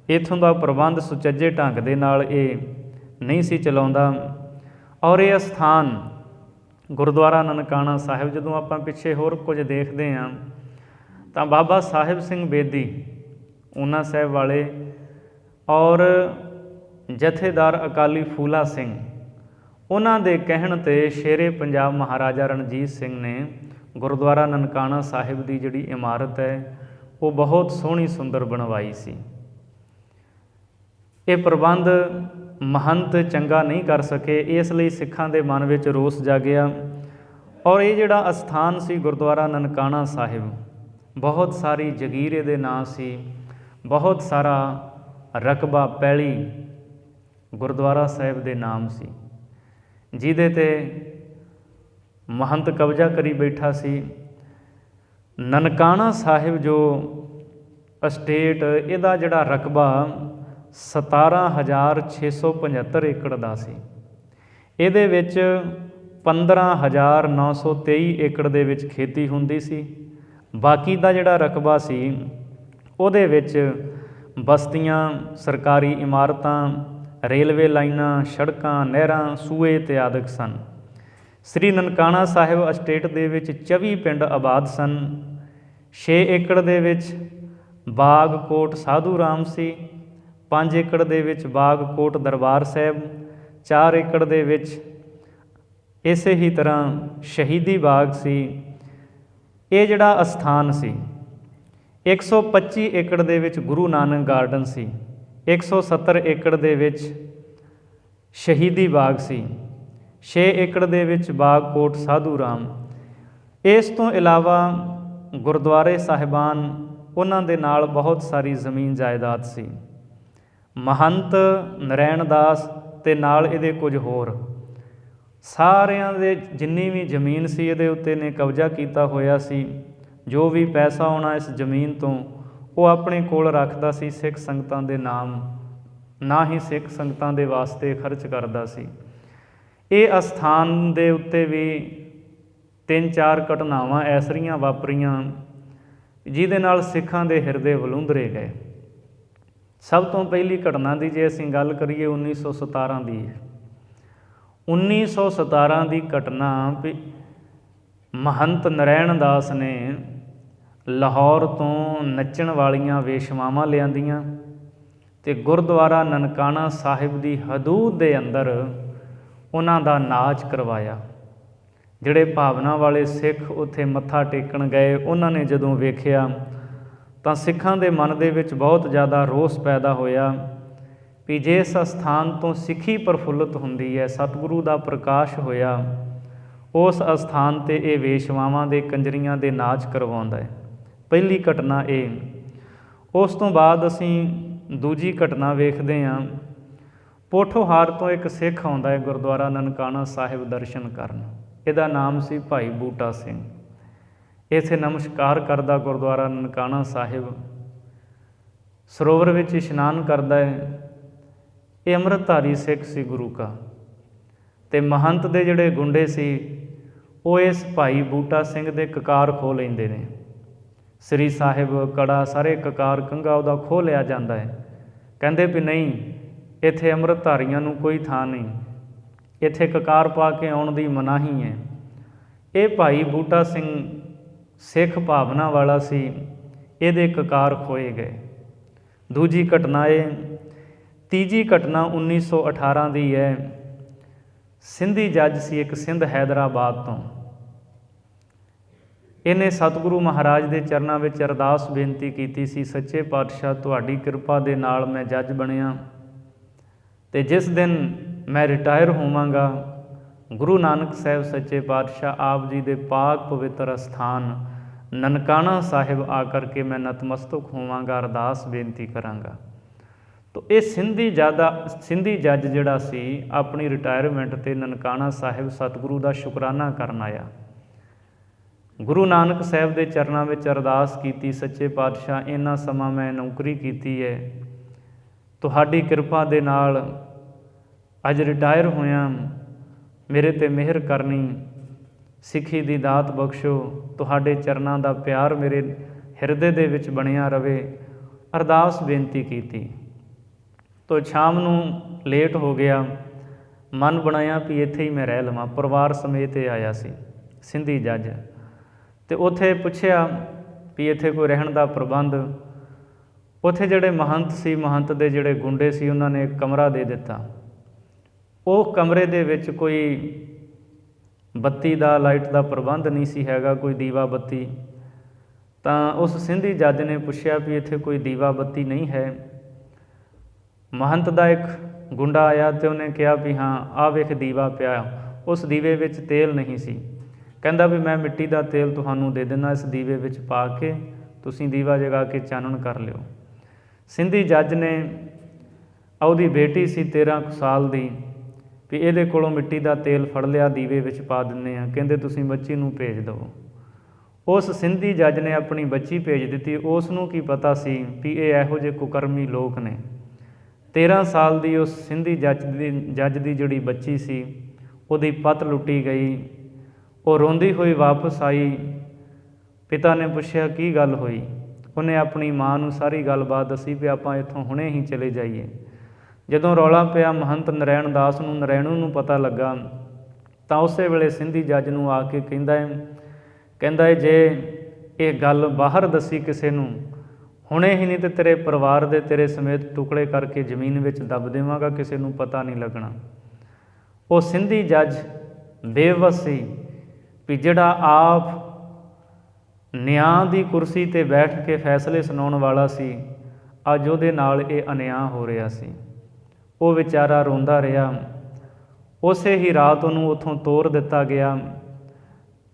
ਇੱਥੋਂ ਦਾ ਪ੍ਰਬੰਧ ਸੁਚੱਜੇ ਢੰਗ ਦੇ ਨਾਲ ਇਹ ਨਹੀਂ ਸੀ ਚਲਾਉਂਦਾ। ਔਰ ਇਹ ਅਸਥਾਨ ਗੁਰਦੁਆਰਾ ਨਨਕਾਣਾ ਸਾਹਿਬ, ਜਦੋਂ ਆਪਾਂ ਪਿੱਛੇ ਹੋਰ ਕੁਝ ਦੇਖਦੇ ਹਾਂ ਤਾਂ ਬਾਬਾ ਸਾਹਿਬ ਸਿੰਘ ਬੇਦੀ, ਊਨਾ ਸਾਹਿਬ ਵਾਲੇ, ਔਰ ਜਥੇਦਾਰ ਅਕਾਲੀ ਫੂਲਾ ਸਿੰਘ, ਉਹਨਾਂ ਦੇ ਕਹਿਣ 'ਤੇ ਸ਼ੇਰੇ ਪੰਜਾਬ ਮਹਾਰਾਜਾ ਰਣਜੀਤ ਸਿੰਘ ਨੇ ਗੁਰਦੁਆਰਾ ਨਨਕਾਣਾ ਸਾਹਿਬ ਦੀ ਜਿਹੜੀ ਇਮਾਰਤ ਹੈ ਉਹ ਬਹੁਤ ਸੋਹਣੀ ਸੁੰਦਰ ਬਣਵਾਈ ਸੀ। ਇਹ ਪ੍ਰਬੰਧ ਮਹੰਤ ਚੰਗਾ ਨਹੀਂ ਕਰ ਸਕੇ, ਇਸ ਲਈ ਸਿੱਖਾਂ ਦੇ ਮਨ ਵਿੱਚ ਰੋਸ ਜਾਗਿਆ। ਔਰ ਇਹ ਜਿਹੜਾ ਅਸਥਾਨ ਸੀ ਗੁਰਦੁਆਰਾ ਨਨਕਾਣਾ ਸਾਹਿਬ, ਬਹੁਤ ਸਾਰੀ ਜਗੀਰ ਇਹਦੇ ਨਾਂ ਸੀ, ਬਹੁਤ ਸਾਰਾ ਰਕਬਾ ਪੈਲੀ ਗੁਰਦੁਆਰਾ ਸਾਹਿਬ ਦੇ ਨਾਮ ਸੀ, ਜਿਹਦੇ 'ਤੇ ਮਹੰਤ ਕਬਜ਼ਾ ਕਰੀ ਬੈਠਾ ਸੀ। ਨਨਕਾਣਾ ਸਾਹਿਬ ਜੋ ਅਸਟੇਟ, ਇਹਦਾ ਜਿਹੜਾ ਰਕਬਾ 17,675 ਏਕੜ ਦਾ ਸੀ। ਇਹਦੇ ਵਿੱਚ 15,923 ਏਕੜ ਦੇ ਵਿੱਚ ਖੇਤੀ ਹੁੰਦੀ ਸੀ। ਬਾਕੀ ਦਾ ਜਿਹੜਾ ਰਕਬਾ ਸੀ ਉਹਦੇ ਵਿੱਚ ਬਸਤੀਆਂ, ਸਰਕਾਰੀ ਇਮਾਰਤਾਂ, ਰੇਲਵੇ ਲਾਈਨਾਂ, ਸੜਕਾਂ, ਨਹਿਰਾਂ, ਸੂਏ ਇਤਿਆਦਿਕ ਸਨ। ਸ੍ਰੀ ਨਨਕਾਣਾ ਸਾਹਿਬ ਅਸਟੇਟ ਦੇ ਵਿੱਚ 24 ਪਿੰਡ ਆਬਾਦ ਸਨ। 6 ਏਕੜ ਦੇ ਵਿੱਚ ਬਾਗ ਕੋਟ ਸਾਧੂ ਰਾਮ ਸੀ, 5 ਏਕੜ ਦੇ ਵਿੱਚ ਬਾਗ ਕੋਟ ਦਰਬਾਰ ਸਾਹਿਬ, 4 ਏਕੜ ਦੇ ਵਿੱਚ ਇਸੇ ਹੀ ਤਰ੍ਹਾਂ ਸ਼ਹੀਦੀ ਬਾਗ ਸੀ। ਇਹ ਜਿਹੜਾ ਅਸਥਾਨ ਸੀ 125 ਏਕੜ ਦੇ ਵਿੱਚ ਗੁਰੂ ਨਾਨਕ ਗਾਰਡਨ ਸੀ, 170 ਏਕੜ ਦੇ ਵਿੱਚ ਸ਼ਹੀਦੀ ਬਾਗ ਸੀ, 6 ਏਕੜ ਦੇ ਵਿੱਚ ਬਾਗ ਕੋਟ ਸਾਧੂ ਰਾਮ। ਇਸ ਤੋਂ ਇਲਾਵਾ ਗੁਰਦੁਆਰੇ ਸਾਹਿਬਾਨ, ਉਹਨਾਂ ਦੇ ਨਾਲ ਬਹੁਤ ਸਾਰੀ ਜ਼ਮੀਨ ਜਾਇਦਾਦ ਸੀ। ਮਹੰਤ ਨਰੈਣ ਦਾਸ ਅਤੇ ਨਾਲ ਇਹਦੇ ਕੁਝ ਹੋਰ ਸਾਰਿਆਂ ਦੇ ਜਿੰਨੀ ਵੀ ਜ਼ਮੀਨ ਸੀ ਇਹਦੇ ਉੱਤੇ ਨੇ ਕਬਜ਼ਾ ਕੀਤਾ ਹੋਇਆ ਸੀ। ਜੋ ਵੀ ਪੈਸਾ ਆਉਣਾ ਇਸ ਜ਼ਮੀਨ ਤੋਂ ਉਹ ਆਪਣੇ ਕੋਲ ਰੱਖਦਾ ਸੀ ਸਿੱਖ ਸੰਗਤਾਂ ਦੇ ਨਾਮ, ਨਾ ਹੀ ਸਿੱਖ ਸੰਗਤਾਂ ਦੇ ਵਾਸਤੇ ਖਰਚ ਕਰਦਾ ਸੀ। ਇਹ ਅਸਥਾਨ ਦੇ ਉੱਤੇ ਵੀ 3-4 ਘਟਨਾਵਾਂ ਐਸਰੀਆਂ ਵਾਪਰੀਆਂ ਜਿਹਦੇ ਨਾਲ ਸਿੱਖਾਂ ਦੇ ਹਿਰਦੇ ਵਲੂੰਧਰੇ ਗਏ। ਸਭ ਤੋਂ ਪਹਿਲੀ ਘਟਨਾ ਦੀ ਜੇ ਅਸੀਂ ਗੱਲ ਕਰੀਏ 1917 ਦੀ ਹੈ। 1917 ਦੀ ਘਟਨਾ ਵੀ ਮਹੰਤ ਨਰੈਣ ਦਾਸ ਨੇ ਲਾਹੌਰ ਤੋਂ ਨੱਚਣ ਵਾਲੀਆਂ ਵੇਸ਼ਵਾਵਾਂ ਲਿਆਂਦੀਆਂ ਅਤੇ ਗੁਰਦੁਆਰਾ ਨਨਕਾਣਾ ਸਾਹਿਬ ਦੀ ਹਦੂਦ ਦੇ ਅੰਦਰ ਉਹਨਾਂ ਦਾ ਨਾਚ ਕਰਵਾਇਆ। ਜਿਹੜੇ ਭਾਵਨਾ ਵਾਲੇ ਸਿੱਖ ਉੱਥੇ ਮੱਥਾ ਟੇਕਣ ਗਏ, ਉਹਨਾਂ ਨੇ ਜਦੋਂ ਵੇਖਿਆ ਤਾਂ ਸਿੱਖਾਂ ਦੇ ਮਨ ਦੇ ਵਿੱਚ ਬਹੁਤ ਜ਼ਿਆਦਾ ਰੋਸ ਪੈਦਾ ਹੋਇਆ ਵੀ ਜਿਸ ਅਸਥਾਨ ਤੋਂ ਸਿੱਖੀ ਪ੍ਰਫੁੱਲਤ ਹੁੰਦੀ ਹੈ, ਸਤਿਗੁਰੂ ਦਾ ਪ੍ਰਕਾਸ਼ ਹੋਇਆ, ਉਸ ਅਸਥਾਨ 'ਤੇ ਇਹ ਵੇਸ਼ਵਾਵਾਂ ਦੇ ਕੰਜਰੀਆਂ ਦੇ ਨਾਚ ਕਰਵਾਉਂਦਾ ਹੈ। ਪਹਿਲੀ ਘਟਨਾ ਇਹ। ਉਸ ਤੋਂ ਬਾਅਦ ਅਸੀਂ ਦੂਜੀ ਘਟਨਾ ਵੇਖਦੇ ਹਾਂ। ਪੋਠੋਹਾਰ ਤੋਂ ਇੱਕ ਸਿੱਖ ਆਉਂਦਾ ਹੈ ਗੁਰਦੁਆਰਾ ਨਨਕਾਣਾ ਸਾਹਿਬ ਦਰਸ਼ਨ ਕਰਨ। ਇਹਦਾ ਨਾਮ ਸੀ ਭਾਈ ਬੂਟਾ ਸਿੰਘ। ਇੱਥੇ ਨਮਸਕਾਰ ਕਰਦਾ ਗੁਰਦੁਆਰਾ ਨਨਕਾਣਾ ਸਾਹਿਬ, ਸਰੋਵਰ ਵਿੱਚ ਇਸ਼ਨਾਨ ਕਰਦਾ ਹੈ। ਇਹ ਅੰਮ੍ਰਿਤਧਾਰੀ ਸਿੱਖ ਸੀ ਗੁਰੂ ਕਾ। ਅਤੇ ਮਹੰਤ ਦੇ ਜਿਹੜੇ ਗੁੰਡੇ ਸੀ ਉਹ ਇਸ ਭਾਈ ਬੂਟਾ ਸਿੰਘ ਦੇ ਕਕਾਰ ਖੋਹ ਲੈਂਦੇ ਨੇ। ਸ੍ਰੀ ਸਾਹਿਬ, ਕੜਾ, ਸਾਰੇ ਕਕਾਰ, ਕੰਘਾ ਉਹਦਾ ਖੋਹ ਲਿਆ ਜਾਂਦਾ ਹੈ। ਕਹਿੰਦੇ ਵੀ ਨਹੀਂ, ਇੱਥੇ ਅੰਮ੍ਰਿਤਧਾਰੀਆਂ ਨੂੰ ਕੋਈ ਥਾਂ ਨਹੀਂ, ਇੱਥੇ ਕਕਾਰ ਪਾ ਕੇ ਆਉਣ ਦੀ ਮਨਾਹੀ ਹੈ। ਇਹ ਭਾਈ ਬੂਟਾ ਸਿੰਘ ਸਿੱਖ ਭਾਵਨਾ ਵਾਲਾ ਸੀ, ਇਹਦੇ ਕਕਾਰ ਖੋਏ ਗਏ। ਦੂਜੀ ਘਟਨਾ ਇਹ। ਤੀਜੀ ਘਟਨਾ 1918 ਦੀ ਹੈ। ਸਿੰਧੀ ਜੱਜ ਸੀ ਇੱਕ, ਸਿੰਧ ਹੈਦਰਾਬਾਦ ਤੋਂ। ਇਹਨੇ ਸਤਿਗੁਰੂ ਮਹਾਰਾਜ ਦੇ ਚਰਨਾਂ ਵਿੱਚ ਅਰਦਾਸ ਬੇਨਤੀ ਕੀਤੀ ਸੀ, ਸੱਚੇ ਪਾਤਸ਼ਾਹ ਤੁਹਾਡੀ ਕਿਰਪਾ ਦੇ ਨਾਲ ਮੈਂ ਜੱਜ ਬਣਿਆ, ਅਤੇ ਜਿਸ ਦਿਨ ਮੈਂ ਰਿਟਾਇਰ ਹੋਵਾਂਗਾ, ਗੁਰੂ ਨਾਨਕ ਸਾਹਿਬ ਸੱਚੇ ਪਾਤਸ਼ਾਹ ਆਪ ਜੀ ਦੇ ਪਾਕ ਪਵਿੱਤਰ ਅਸਥਾਨ ਨਨਕਾਣਾ ਸਾਹਿਬ ਆ ਕਰਕੇ ਮੈਂ ਨਤਮਸਤਕ ਹੋਵਾਂਗਾ, ਅਰਦਾਸ ਬੇਨਤੀ ਕਰਾਂਗਾ। ਤੋ ਇਹ ਸਿੰਧੀ ਜੱਜ ਜਿਹੜਾ ਸੀ ਆਪਣੀ ਰਿਟਾਇਰਮੈਂਟ 'ਤੇ ਨਨਕਾਣਾ ਸਾਹਿਬ ਸਤਿਗੁਰੂ ਦਾ ਸ਼ੁਕਰਾਨਾ ਕਰਨ ਆਇਆ। ਗੁਰੂ ਨਾਨਕ ਸਾਹਿਬ ਦੇ ਚਰਨਾਂ ਵਿੱਚ ਅਰਦਾਸ ਕੀਤੀ, ਸੱਚੇ ਪਾਤਸ਼ਾਹ ਇੰਨਾ ਸਮਾਂ ਮੈਂ ਨੌਕਰੀ ਕੀਤੀ ਹੈ, ਤੁਹਾਡੀ ਕਿਰਪਾ ਦੇ ਨਾਲ ਅੱਜ ਰਿਟਾਇਰ ਹੋਇਆ, ਮੇਰੇ 'ਤੇ ਮਿਹਰ ਕਰਨੀ, ਸਿੱਖੀ ਦੀ ਦਾਤ ਬਖਸ਼ੋ, ਤੁਹਾਡੇ ਚਰਨਾਂ ਦਾ ਪਿਆਰ ਮੇਰੇ ਹਿਰਦੇ ਦੇ ਵਿੱਚ ਬਣਿਆ ਰਵੇ, ਅਰਦਾਸ ਬੇਨਤੀ ਕੀਤੀ। ਤੋ ਸ਼ਾਮ ਨੂੰ ਲੇਟ ਹੋ ਗਿਆ, ਮਨ ਬਣਾਇਆ ਵੀ ਇੱਥੇ ਹੀ ਮੈਂ ਰਹਿ ਲਵਾਂ। ਪਰਿਵਾਰ ਸਮੇਤ ਇਹ ਆਇਆ ਸੀ ਸਿੰਧੀ ਜੱਜ, ਅਤੇ ਉੱਥੇ ਪੁੱਛਿਆ ਵੀ ਇੱਥੇ ਕੋਈ ਰਹਿਣ ਦਾ ਪ੍ਰਬੰਧ। ਉੱਥੇ ਜਿਹੜੇ ਮਹੰਤ ਸੀ, ਮਹੰਤ ਦੇ ਜਿਹੜੇ ਗੁੰਡੇ ਸੀ, ਉਹਨਾਂ ਨੇ ਇੱਕ ਕਮਰਾ ਦੇ ਦਿੱਤਾ। ਉਹ ਕਮਰੇ ਦੇ ਵਿੱਚ ਕੋਈ ਬੱਤੀ ਦਾ, ਲਾਈਟ ਦਾ ਪ੍ਰਬੰਧ ਨਹੀਂ ਸੀ ਹੈਗਾ, ਕੋਈ ਦੀਵਾ ਬੱਤੀ। ਤਾਂ ਉਸ ਸਿੰਧੀ ਜੱਜ ਨੇ ਪੁੱਛਿਆ ਵੀ ਇੱਥੇ ਕੋਈ ਦੀਵਾ ਬੱਤੀ ਨਹੀਂ ਹੈ। ਮਹੰਤ ਦਾ ਇੱਕ ਗੁੰਡਾ ਆਇਆ ਅਤੇ ਉਹਨੇ ਕਿਹਾ ਵੀ ਹਾਂ, ਆਹ ਵੇਖ ਦੀਵਾ ਪਿਆ। ਉਸ ਦੀਵੇ ਵਿੱਚ ਤੇਲ ਨਹੀਂ ਸੀ। ਕਹਿੰਦਾ ਵੀ ਮੈਂ ਮਿੱਟੀ ਦਾ ਤੇਲ ਤੁਹਾਨੂੰ ਦੇ ਦਿੰਦਾ, ਇਸ ਦੀਵੇ ਵਿੱਚ ਪਾ ਕੇ ਤੁਸੀਂ ਦੀਵਾ ਜਗਾ ਕੇ ਚਾਨਣ ਕਰ ਲਿਓ। ਸਿੰਧੀ ਜੱਜ ਨੇ, ਉਹਦੀ ਬੇਟੀ ਸੀ 13 ਕੁ ਸਾਲ ਦੀ, ਵੀ ਇਹਦੇ ਕੋਲੋਂ ਮਿੱਟੀ ਦਾ ਤੇਲ ਫੜ ਲਿਆ, ਦੀਵੇ ਵਿੱਚ ਪਾ ਦਿੰਦੇ ਹਾਂ। ਕਹਿੰਦੇ ਤੁਸੀਂ ਬੱਚੀ ਨੂੰ ਭੇਜ ਦਿਓ। ਉਸ ਸਿੰਧੀ ਜੱਜ ਨੇ ਆਪਣੀ ਬੱਚੀ ਭੇਜ ਦਿੱਤੀ। ਉਸ ਨੂੰ ਕੀ ਪਤਾ ਸੀ ਵੀ ਇਹ ਇਹੋ ਜਿਹੇ ਕੁਕਰਮੀ ਲੋਕ ਨੇ। 13 ਸਾਲ ਦੀ ਉਸ ਸਿੰਧੀ ਜੱਜ ਦੀ ਜਿਹੜੀ ਬੱਚੀ ਸੀ, ਉਹਦੀ ਪੱਤ ਲੁੱਟੀ ਗਈ। ਉਹ ਰੋਂਦੀ ਹੋਈ ਵਾਪਸ ਆਈ। ਪਿਤਾ ਨੇ ਪੁੱਛਿਆ ਕੀ ਗੱਲ ਹੋਈ। ਉਹਨੇ ਆਪਣੀ ਮਾਂ ਨੂੰ ਸਾਰੀ ਗੱਲਬਾਤ ਦੱਸੀ ਵੀ ਆਪਾਂ ਇੱਥੋਂ ਹੁਣੇ ਹੀ ਚਲੇ ਜਾਈਏ। ਜਦੋਂ ਰੌਲਾ ਪਿਆ ਮਹੰਤ ਨਰੈਣ ਦਾਸ ਨੂੰ, ਨਰੈਣੂ ਨੂੰ ਪਤਾ ਲੱਗਾ, ਤਾਂ ਉਸੇ ਵੇਲੇ ਸਿੰਧੀ ਜੱਜ ਨੂੰ ਆ ਕੇ ਕਹਿੰਦਾ ਹੈ ਜੇ ਇਹ ਗੱਲ ਬਾਹਰ ਦੱਸੀ ਕਿਸੇ ਨੂੰ, ਹੁਣੇ ਹੀ ਨਹੀਂ ਤੇ ਤੇਰੇ ਪਰਿਵਾਰ ਦੇ ਤੇਰੇ ਸਮੇਤ ਟੁਕੜੇ ਕਰਕੇ ਜ਼ਮੀਨ ਵਿੱਚ ਦੱਬ ਦੇਵਾਂਗਾ, ਕਿਸੇ ਨੂੰ ਪਤਾ ਨਹੀਂ ਲੱਗਣਾ। ਉਹ ਸਿੰਧੀ ਜੱਜ ਬੇਵੱਸ ਸੀ ਵੀ ਜਿਹੜਾ ਆਪ ਨਿਆਂ ਦੀ ਕੁਰਸੀ 'ਤੇ ਬੈਠ ਕੇ ਫੈਸਲੇ ਸੁਣਾਉਣ ਵਾਲਾ ਸੀ, ਅੱਜ ਉਹਦੇ ਨਾਲ ਇਹ ਅਨਿਆਂ ਹੋ ਰਿਹਾ ਸੀ। ਉਹ ਵਿਚਾਰਾ ਰੋਂਦਾ ਰਿਹਾ। ਉਸੇ ਹੀ ਰਾਤ ਉਹਨੂੰ ਉੱਥੋਂ ਤੋਰ ਦਿੱਤਾ ਗਿਆ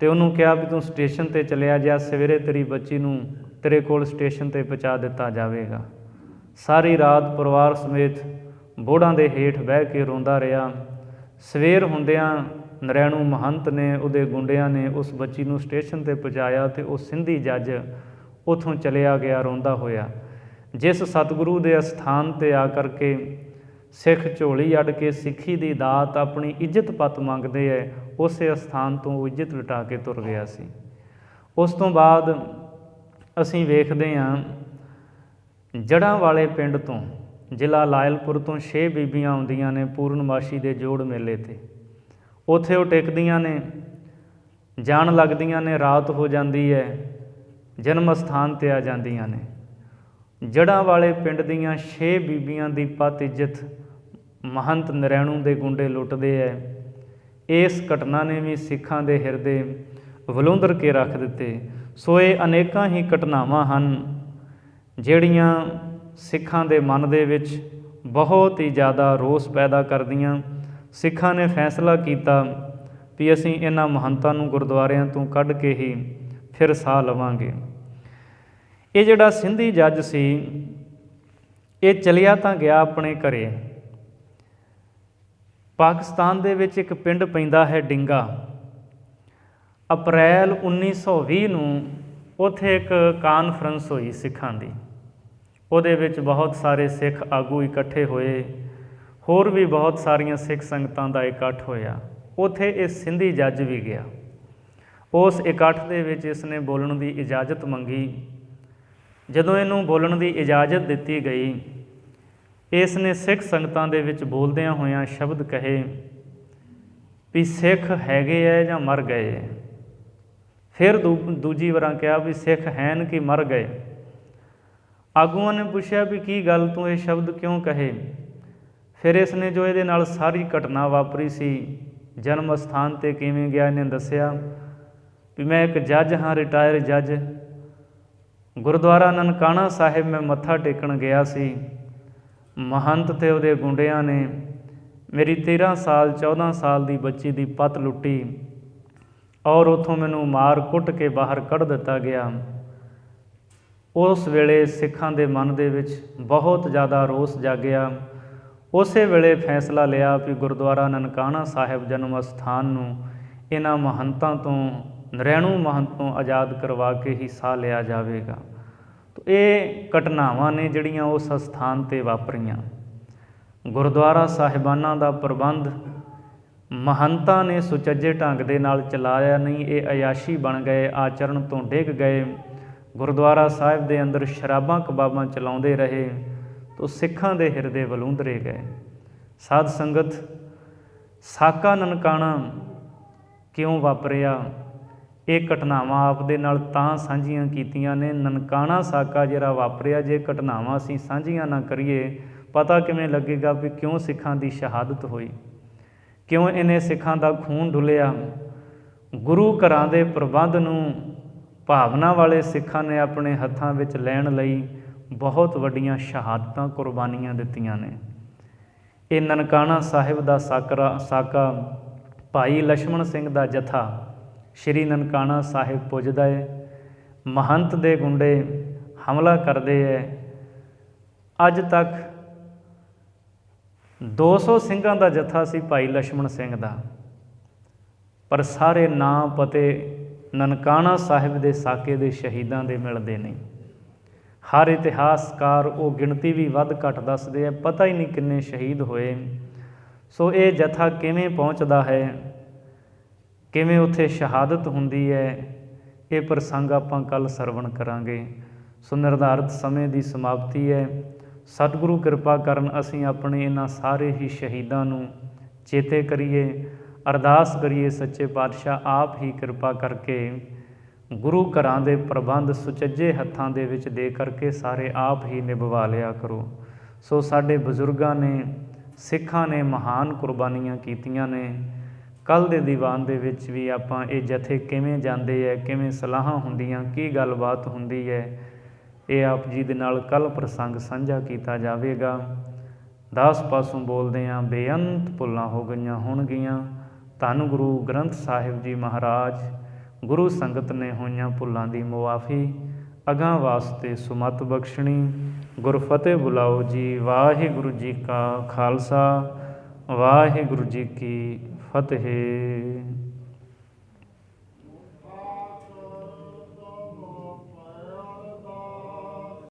ਅਤੇ ਉਹਨੂੰ ਕਿਹਾ ਵੀ ਤੂੰ ਸਟੇਸ਼ਨ 'ਤੇ ਚਲਿਆ ਜਾ, ਸਵੇਰੇ ਤੇਰੀ ਬੱਚੀ ਨੂੰ ਤੇਰੇ ਕੋਲ ਸਟੇਸ਼ਨ 'ਤੇ ਪਹੁੰਚਾ ਦਿੱਤਾ ਜਾਵੇਗਾ। ਸਾਰੀ ਰਾਤ ਪਰਿਵਾਰ ਸਮੇਤ ਬੋਹੜਾਂ ਦੇ ਹੇਠ ਬਹਿ ਕੇ ਰੋਂਦਾ ਰਿਹਾ। ਸਵੇਰ ਹੁੰਦਿਆਂ ਨਰੈਣੂ ਮਹੰਤ ਨੇ, ਉਹਦੇ ਗੁੰਡਿਆਂ ਨੇ ਉਸ ਬੱਚੀ ਨੂੰ ਸਟੇਸ਼ਨ 'ਤੇ ਪਹੁੰਚਾਇਆ ਅਤੇ ਉਹ ਸਿੰਧੀ ਜੱਜ ਉੱਥੋਂ ਚਲਿਆ ਗਿਆ ਰੋਂਦਾ ਹੋਇਆ। ਜਿਸ ਸਤਿਗੁਰੂ ਦੇ ਅਸਥਾਨ 'ਤੇ ਆ ਕਰਕੇ ਸਿੱਖ ਝੋਲੀ ਅੱਡ ਕੇ ਸਿੱਖੀ ਦੀ ਦਾਤ, ਆਪਣੀ ਇੱਜ਼ਤ ਪੱਤ ਮੰਗਦੇ ਹੈ, ਉਸੇ ਅਸਥਾਨ ਤੋਂ ਉਹ ਇੱਜ਼ਤ ਲੁਟਾ ਕੇ ਤੁਰ ਗਿਆ ਸੀ। ਉਸ ਤੋਂ ਬਾਅਦ ਅਸੀਂ ਵੇਖਦੇ ਹਾਂ ਜੜ੍ਹਾਂ ਵਾਲੇ ਪਿੰਡ ਤੋਂ, ਜ਼ਿਲ੍ਹਾ ਲਾਇਲਪੁਰ ਤੋਂ 6 ਬੀਬੀਆਂ ਆਉਂਦੀਆਂ ਨੇ ਪੂਰਨਮਾਸ਼ੀ ਦੇ ਜੋੜ ਮੇਲੇ 'ਤੇ। ਉੱਥੇ ਉਹ ਟਿਕਦੀਆਂ ਨੇ, ਜਾਣ ਲੱਗਦੀਆਂ ਨੇ, ਰਾਤ ਹੋ ਜਾਂਦੀ ਹੈ, ਜਨਮ ਅਸਥਾਨ 'ਤੇ ਆ ਜਾਂਦੀਆਂ ਨੇ। ਜੜ੍ਹਾਂ ਵਾਲੇ ਪਿੰਡ ਦੀਆਂ 6 ਬੀਬੀਆਂ ਦੀ ਪੱਤ ਇੱਜ਼ਤ ਮਹੰਤ ਨਰੈਣੂ ਦੇ ਗੁੰਡੇ ਲੁੱਟਦੇ ਹੈ। ਇਸ ਘਟਨਾ ਨੇ ਵੀ ਸਿੱਖਾਂ ਦੇ ਹਿਰਦੇ ਵਲੂੰਦਰ ਕੇ ਰੱਖ ਦਿੱਤੇ। ਸੋ ਇਹ ਅਨੇਕਾਂ ਹੀ ਘਟਨਾਵਾਂ ਹਨ ਜਿਹੜੀਆਂ ਸਿੱਖਾਂ ਦੇ ਮਨ ਦੇ ਵਿੱਚ ਬਹੁਤ ਹੀ ਜ਼ਿਆਦਾ ਰੋਸ ਪੈਦਾ ਕਰਦੀਆਂ। ਸਿੱਖਾਂ ਨੇ ਫੈਸਲਾ ਕੀਤਾ ਵੀ ਅਸੀਂ ਇਹਨਾਂ ਮਹੰਤਾਂ ਨੂੰ ਗੁਰਦੁਆਰਿਆਂ ਤੋਂ ਕੱਢ ਕੇ ਹੀ ਫਿਰ ਸਾਹ ਲਵਾਂਗੇ। ਇਹ ਜਿਹੜਾ ਸਿੰਧੀ ਜੱਜ ਸੀ, ਇਹ ਚਲਿਆ ਤਾਂ ਗਿਆ ਆਪਣੇ ਘਰੇ। ਪਾਕਿਸਤਾਨ ਦੇ ਵਿੱਚ ਇੱਕ ਪਿੰਡ ਪੈਂਦਾ ਹੈ ਡਿੰਗਾ, ਅਪ੍ਰੈਲ 1920 ਨੂੰ ਉੱਥੇ ਇੱਕ ਕਾਨਫਰੰਸ ਹੋਈ ਸਿੱਖਾਂ ਦੀ। ਉਹਦੇ ਵਿੱਚ ਬਹੁਤ ਸਾਰੇ ਸਿੱਖ ਆਗੂ ਇਕੱਠੇ ਹੋਏ, ਹੋਰ ਵੀ ਬਹੁਤ ਸਾਰੀਆਂ ਸਿੱਖ ਸੰਗਤਾਂ ਦਾ ਇਕੱਠ ਹੋਇਆ। ਉੱਥੇ ਇਹ ਸਿੰਧੀ ਜੱਜ ਵੀ ਗਿਆ। ਉਸ ਇਕੱਠ ਦੇ ਵਿੱਚ ਇਸ ਨੇ ਬੋਲਣ ਦੀ ਇਜਾਜ਼ਤ ਮੰਗੀ। ਜਦੋਂ ਇਹਨੂੰ ਬੋਲਣ ਦੀ ਇਜਾਜ਼ਤ ਦਿੱਤੀ ਗਈ, ਇਸ ਨੇ ਸਿੱਖ ਸੰਗਤਾਂ ਦੇ ਵਿੱਚ ਬੋਲਦਿਆਂ ਹੋਇਆਂ ਸ਼ਬਦ ਕਹੇ ਵੀ ਸਿੱਖ ਹੈਗੇ ਹੈ ਜਾਂ ਮਰ ਗਏ ਹੈ। ਫਿਰ ਦੂਜੀ ਵਾਰਾਂ ਕਿਹਾ ਵੀ ਸਿੱਖ ਹੈਨ ਕਿ ਮਰ ਗਏ। ਆਗੂਆਂ ਨੇ ਪੁੱਛਿਆ ਵੀ ਕੀ ਗੱਲ, ਤੂੰ ਇਹ ਸ਼ਬਦ ਕਿਉਂ ਕਹੇ? ਫਿਰ ਇਸ ਨੇ ਜੋ ਇਹਦੇ ਨਾਲ ਸਾਰੀ ਘਟਨਾ ਵਾਪਰੀ ਸੀ, ਜਨਮ ਅਸਥਾਨ 'ਤੇ ਕਿਵੇਂ ਗਿਆ, ਇਹਨੇ ਦੱਸਿਆ ਵੀ ਮੈਂ ਇੱਕ ਜੱਜ ਹਾਂ, ਰਿਟਾਇਰ ਜੱਜ। ਗੁਰਦੁਆਰਾ ਨਨਕਾਣਾ ਸਾਹਿਬ ਮੈਂ ਮੱਥਾ ਟੇਕਣ ਗਿਆ ਸੀ। ਮਹੰਤ ਅਤੇ ਉਹਦੇ ਗੁੰਡਿਆਂ ਨੇ ਮੇਰੀ 13 ਸਾਲ 14 ਸਾਲ ਦੀ ਬੱਚੀ ਦੀ ਪੱਤ ਲੁੱਟੀ ਔਰ ਉੱਥੋਂ ਮੈਨੂੰ ਮਾਰ ਕੁੱਟ ਕੇ ਬਾਹਰ ਕੱਢ ਦਿੱਤਾ ਗਿਆ। ਉਸ ਵੇਲੇ ਸਿੱਖਾਂ ਦੇ ਮਨ ਦੇ ਵਿੱਚ ਬਹੁਤ ਜ਼ਿਆਦਾ ਰੋਸ ਜਾਗਿਆ। ਉਸੇ ਵੇਲੇ ਫੈਸਲਾ ਲਿਆ ਵੀ ਗੁਰਦੁਆਰਾ ਨਨਕਾਣਾ ਸਾਹਿਬ ਜਨਮ ਅਸਥਾਨ ਨੂੰ ਇਹਨਾਂ ਮਹੰਤਾਂ ਤੋਂ, ਨਰੈਣੂ ਮਹੰਤ ਤੋਂ ਆਜ਼ਾਦ ਕਰਵਾ ਕੇ ਹੀ ਸਾਹ ਲਿਆ ਜਾਵੇਗਾ। ਇਹ ਘਟਨਾਵਾਂ ਨੇ ਜਿਹੜੀਆਂ ਉਸ ਅਸਥਾਨ 'ਤੇ ਵਾਪਰੀਆਂ। ਗੁਰਦੁਆਰਾ ਸਾਹਿਬਾਨਾਂ ਦਾ ਪ੍ਰਬੰਧ ਮਹੰਤਾਂ ਨੇ ਸੁਚੱਜੇ ਢੰਗ ਦੇ ਨਾਲ ਚਲਾਇਆ ਨਹੀਂ। ਇਹ ਅਯਾਸ਼ੀ ਬਣ ਗਏ, ਆਚਰਣ ਤੋਂ ਡਿੱਗ ਗਏ। ਗੁਰਦੁਆਰਾ ਸਾਹਿਬ ਦੇ ਅੰਦਰ ਸ਼ਰਾਬਾਂ ਕਬਾਬਾਂ ਚਲਾਉਂਦੇ ਰਹੇ ਤਾਂ ਸਿੱਖਾਂ ਦੇ ਹਿਰਦੇ ਵਲੂੰਦਰੇ ਗਏ। ਸਾਧ ਸੰਗਤ, ਸਾਕਾ ਨਨਕਾਣਾ ਕਿਉਂ ਵਾਪਰਿਆ? ਇਹ ਘਟਨਾਵਾਂ ਆਪ ਦੇ ਨਾਲ ਤਾਂ ਸਾਂਝੀਆਂ ਕੀਤੀਆਂ ਨੇ। ਨਨਕਾਣਾ ਸਾਕਾ ਜਿਹੜਾ ਵਾਪਰਿਆ, ਜੇ ਘਟਨਾਵਾਂ ਅਸੀਂ ਸਾਂਝੀਆਂ ਨਾ ਕਰੀਏ, ਪਤਾ ਕਿਵੇਂ ਲੱਗੇਗਾ ਵੀ ਕਿਉਂ ਸਿੱਖਾਂ ਦੀ ਸ਼ਹਾਦਤ ਹੋਈ, ਕਿਉਂ ਇਹਨੇ ਸਿੱਖਾਂ ਦਾ ਖੂਨ ਡੁੱਲਿਆ। ਗੁਰੂ ਘਰਾਂ ਦੇ ਪ੍ਰਬੰਧ ਨੂੰ ਭਾਵਨਾ ਵਾਲੇ ਸਿੱਖਾਂ ਨੇ ਆਪਣੇ ਹੱਥਾਂ ਵਿੱਚ ਲੈਣ ਲਈ ਬਹੁਤ ਵੱਡੀਆਂ ਸ਼ਹਾਦਤਾਂ, ਕੁਰਬਾਨੀਆਂ ਦਿੱਤੀਆਂ ਨੇ। ਇਹ ਨਨਕਾਣਾ ਸਾਹਿਬ ਦਾ ਸਾਕਾ ਭਾਈ ਲਛਮਣ ਸਿੰਘ ਦਾ ਜਥਾ ਸ਼੍ਰੀ ਨਨਕਾਣਾ ਸਾਹਿਬ ਪੁੱਜਦਾ ਹੈ। ਮਹੰਤ ਦੇ ਗੁੰਡੇ ਹਮਲਾ ਕਰਦੇ ਹੈ। ਅੱਜ ਤੱਕ 200 ਸਿੰਘਾਂ ਦਾ ਜਥਾ ਸੀ ਭਾਈ ਲਛਮਣ ਸਿੰਘ ਦਾ, ਪਰ ਸਾਰੇ ਨਾਂ ਪਤੇ ਨਨਕਾਣਾ ਸਾਹਿਬ ਦੇ ਸਾਕੇ ਦੇ ਸ਼ਹੀਦਾਂ ਦੇ ਮਿਲਦੇ ਨਹੀਂ। ਹਰ ਇਤਿਹਾਸਕਾਰ ਉਹ ਗਿਣਤੀ ਵੀ ਵੱਧ ਘੱਟ ਦੱਸਦੇ ਆ, ਪਤਾ ਹੀ ਨਹੀਂ ਕਿੰਨੇ ਸ਼ਹੀਦ ਹੋਏ। ਸੋ ਇਹ ਜਥਾ ਕਿਵੇਂ ਪਹੁੰਚਦਾ ਹੈ, ਕਿਵੇਂ ਉੱਥੇ ਸ਼ਹਾਦਤ ਹੁੰਦੀ ਹੈ, ਇਹ ਪ੍ਰਸੰਗ ਆਪਾਂ ਕੱਲ੍ਹ ਸਰਵਣ ਕਰਾਂਗੇ। ਸੋ ਨਿਰਧਾਰਿਤ ਸਮੇਂ ਦੀ ਸਮਾਪਤੀ ਹੈ। ਸਤਿਗੁਰੂ ਕਿਰਪਾ ਕਰਨ ਅਸੀਂ ਆਪਣੇ ਇਹਨਾਂ ਸਾਰੇ ਹੀ ਸ਼ਹੀਦਾਂ ਨੂੰ ਚੇਤੇ ਕਰੀਏ, ਅਰਦਾਸ ਕਰੀਏ ਸੱਚੇ ਪਾਤਸ਼ਾਹ ਆਪ ਹੀ ਕਿਰਪਾ ਕਰਕੇ ਗੁਰੂ ਘਰਾਂ ਦੇ ਪ੍ਰਬੰਧ ਸੁਚੱਜੇ ਹੱਥਾਂ ਦੇ ਵਿੱਚ ਦੇ ਕਰਕੇ ਸਾਰੇ ਆਪ ਹੀ ਨਿਭਵਾ ਲਿਆ ਕਰੋ। ਸੋ ਸਾਡੇ ਬਜ਼ੁਰਗਾਂ ਨੇ, ਸਿੱਖਾਂ ਨੇ ਮਹਾਨ ਕੁਰਬਾਨੀਆਂ ਕੀਤੀਆਂ ਨੇ। ਕੱਲ੍ਹ ਦੇ ਦੀਵਾਨ ਦੇ ਵਿੱਚ ਵੀ ਆਪਾਂ ਇਹ ਜਥੇ ਕਿਵੇਂ ਜਾਂਦੇ ਹੈ, ਕਿਵੇਂ ਸਲਾਹਾਂ ਹੁੰਦੀਆਂ, ਕੀ ਗੱਲਬਾਤ ਹੁੰਦੀ ਹੈ, ਇਹ ਆਪ ਜੀ ਦੇ ਨਾਲ ਕੱਲ੍ਹ ਪ੍ਰਸੰਗ ਸਾਂਝਾ ਕੀਤਾ ਜਾਵੇਗਾ। ਦਾਸ ਪਾਸੋਂ ਬੋਲਦੇ ਹਾਂ, ਬੇਅੰਤ ਭੁੱਲਾਂ ਹੋ ਗਈਆਂ ਹੋਣਗੀਆਂ। ਧੰਨ ਗੁਰੂ ਗ੍ਰੰਥ ਸਾਹਿਬ ਜੀ ਮਹਾਰਾਜ, ਗੁਰੂ ਸੰਗਤ ਨੇ ਹੋਈਆਂ ਭੁੱਲਾਂ ਦੀ ਮੁਆਫੀ, ਅਗਾਂਹ ਵਾਸਤੇ ਸੁਮਤ ਬਖਸ਼ਣੀ। ਗੁਰਫਤਿਹ ਬੁਲਾਓ ਜੀ। ਵਾਹਿਗੁਰੂ ਜੀ ਕਾ ਖਾਲਸਾ, ਵਾਹਿਗੁਰੂ ਜੀ ਕੀ ਫਤਿਹ।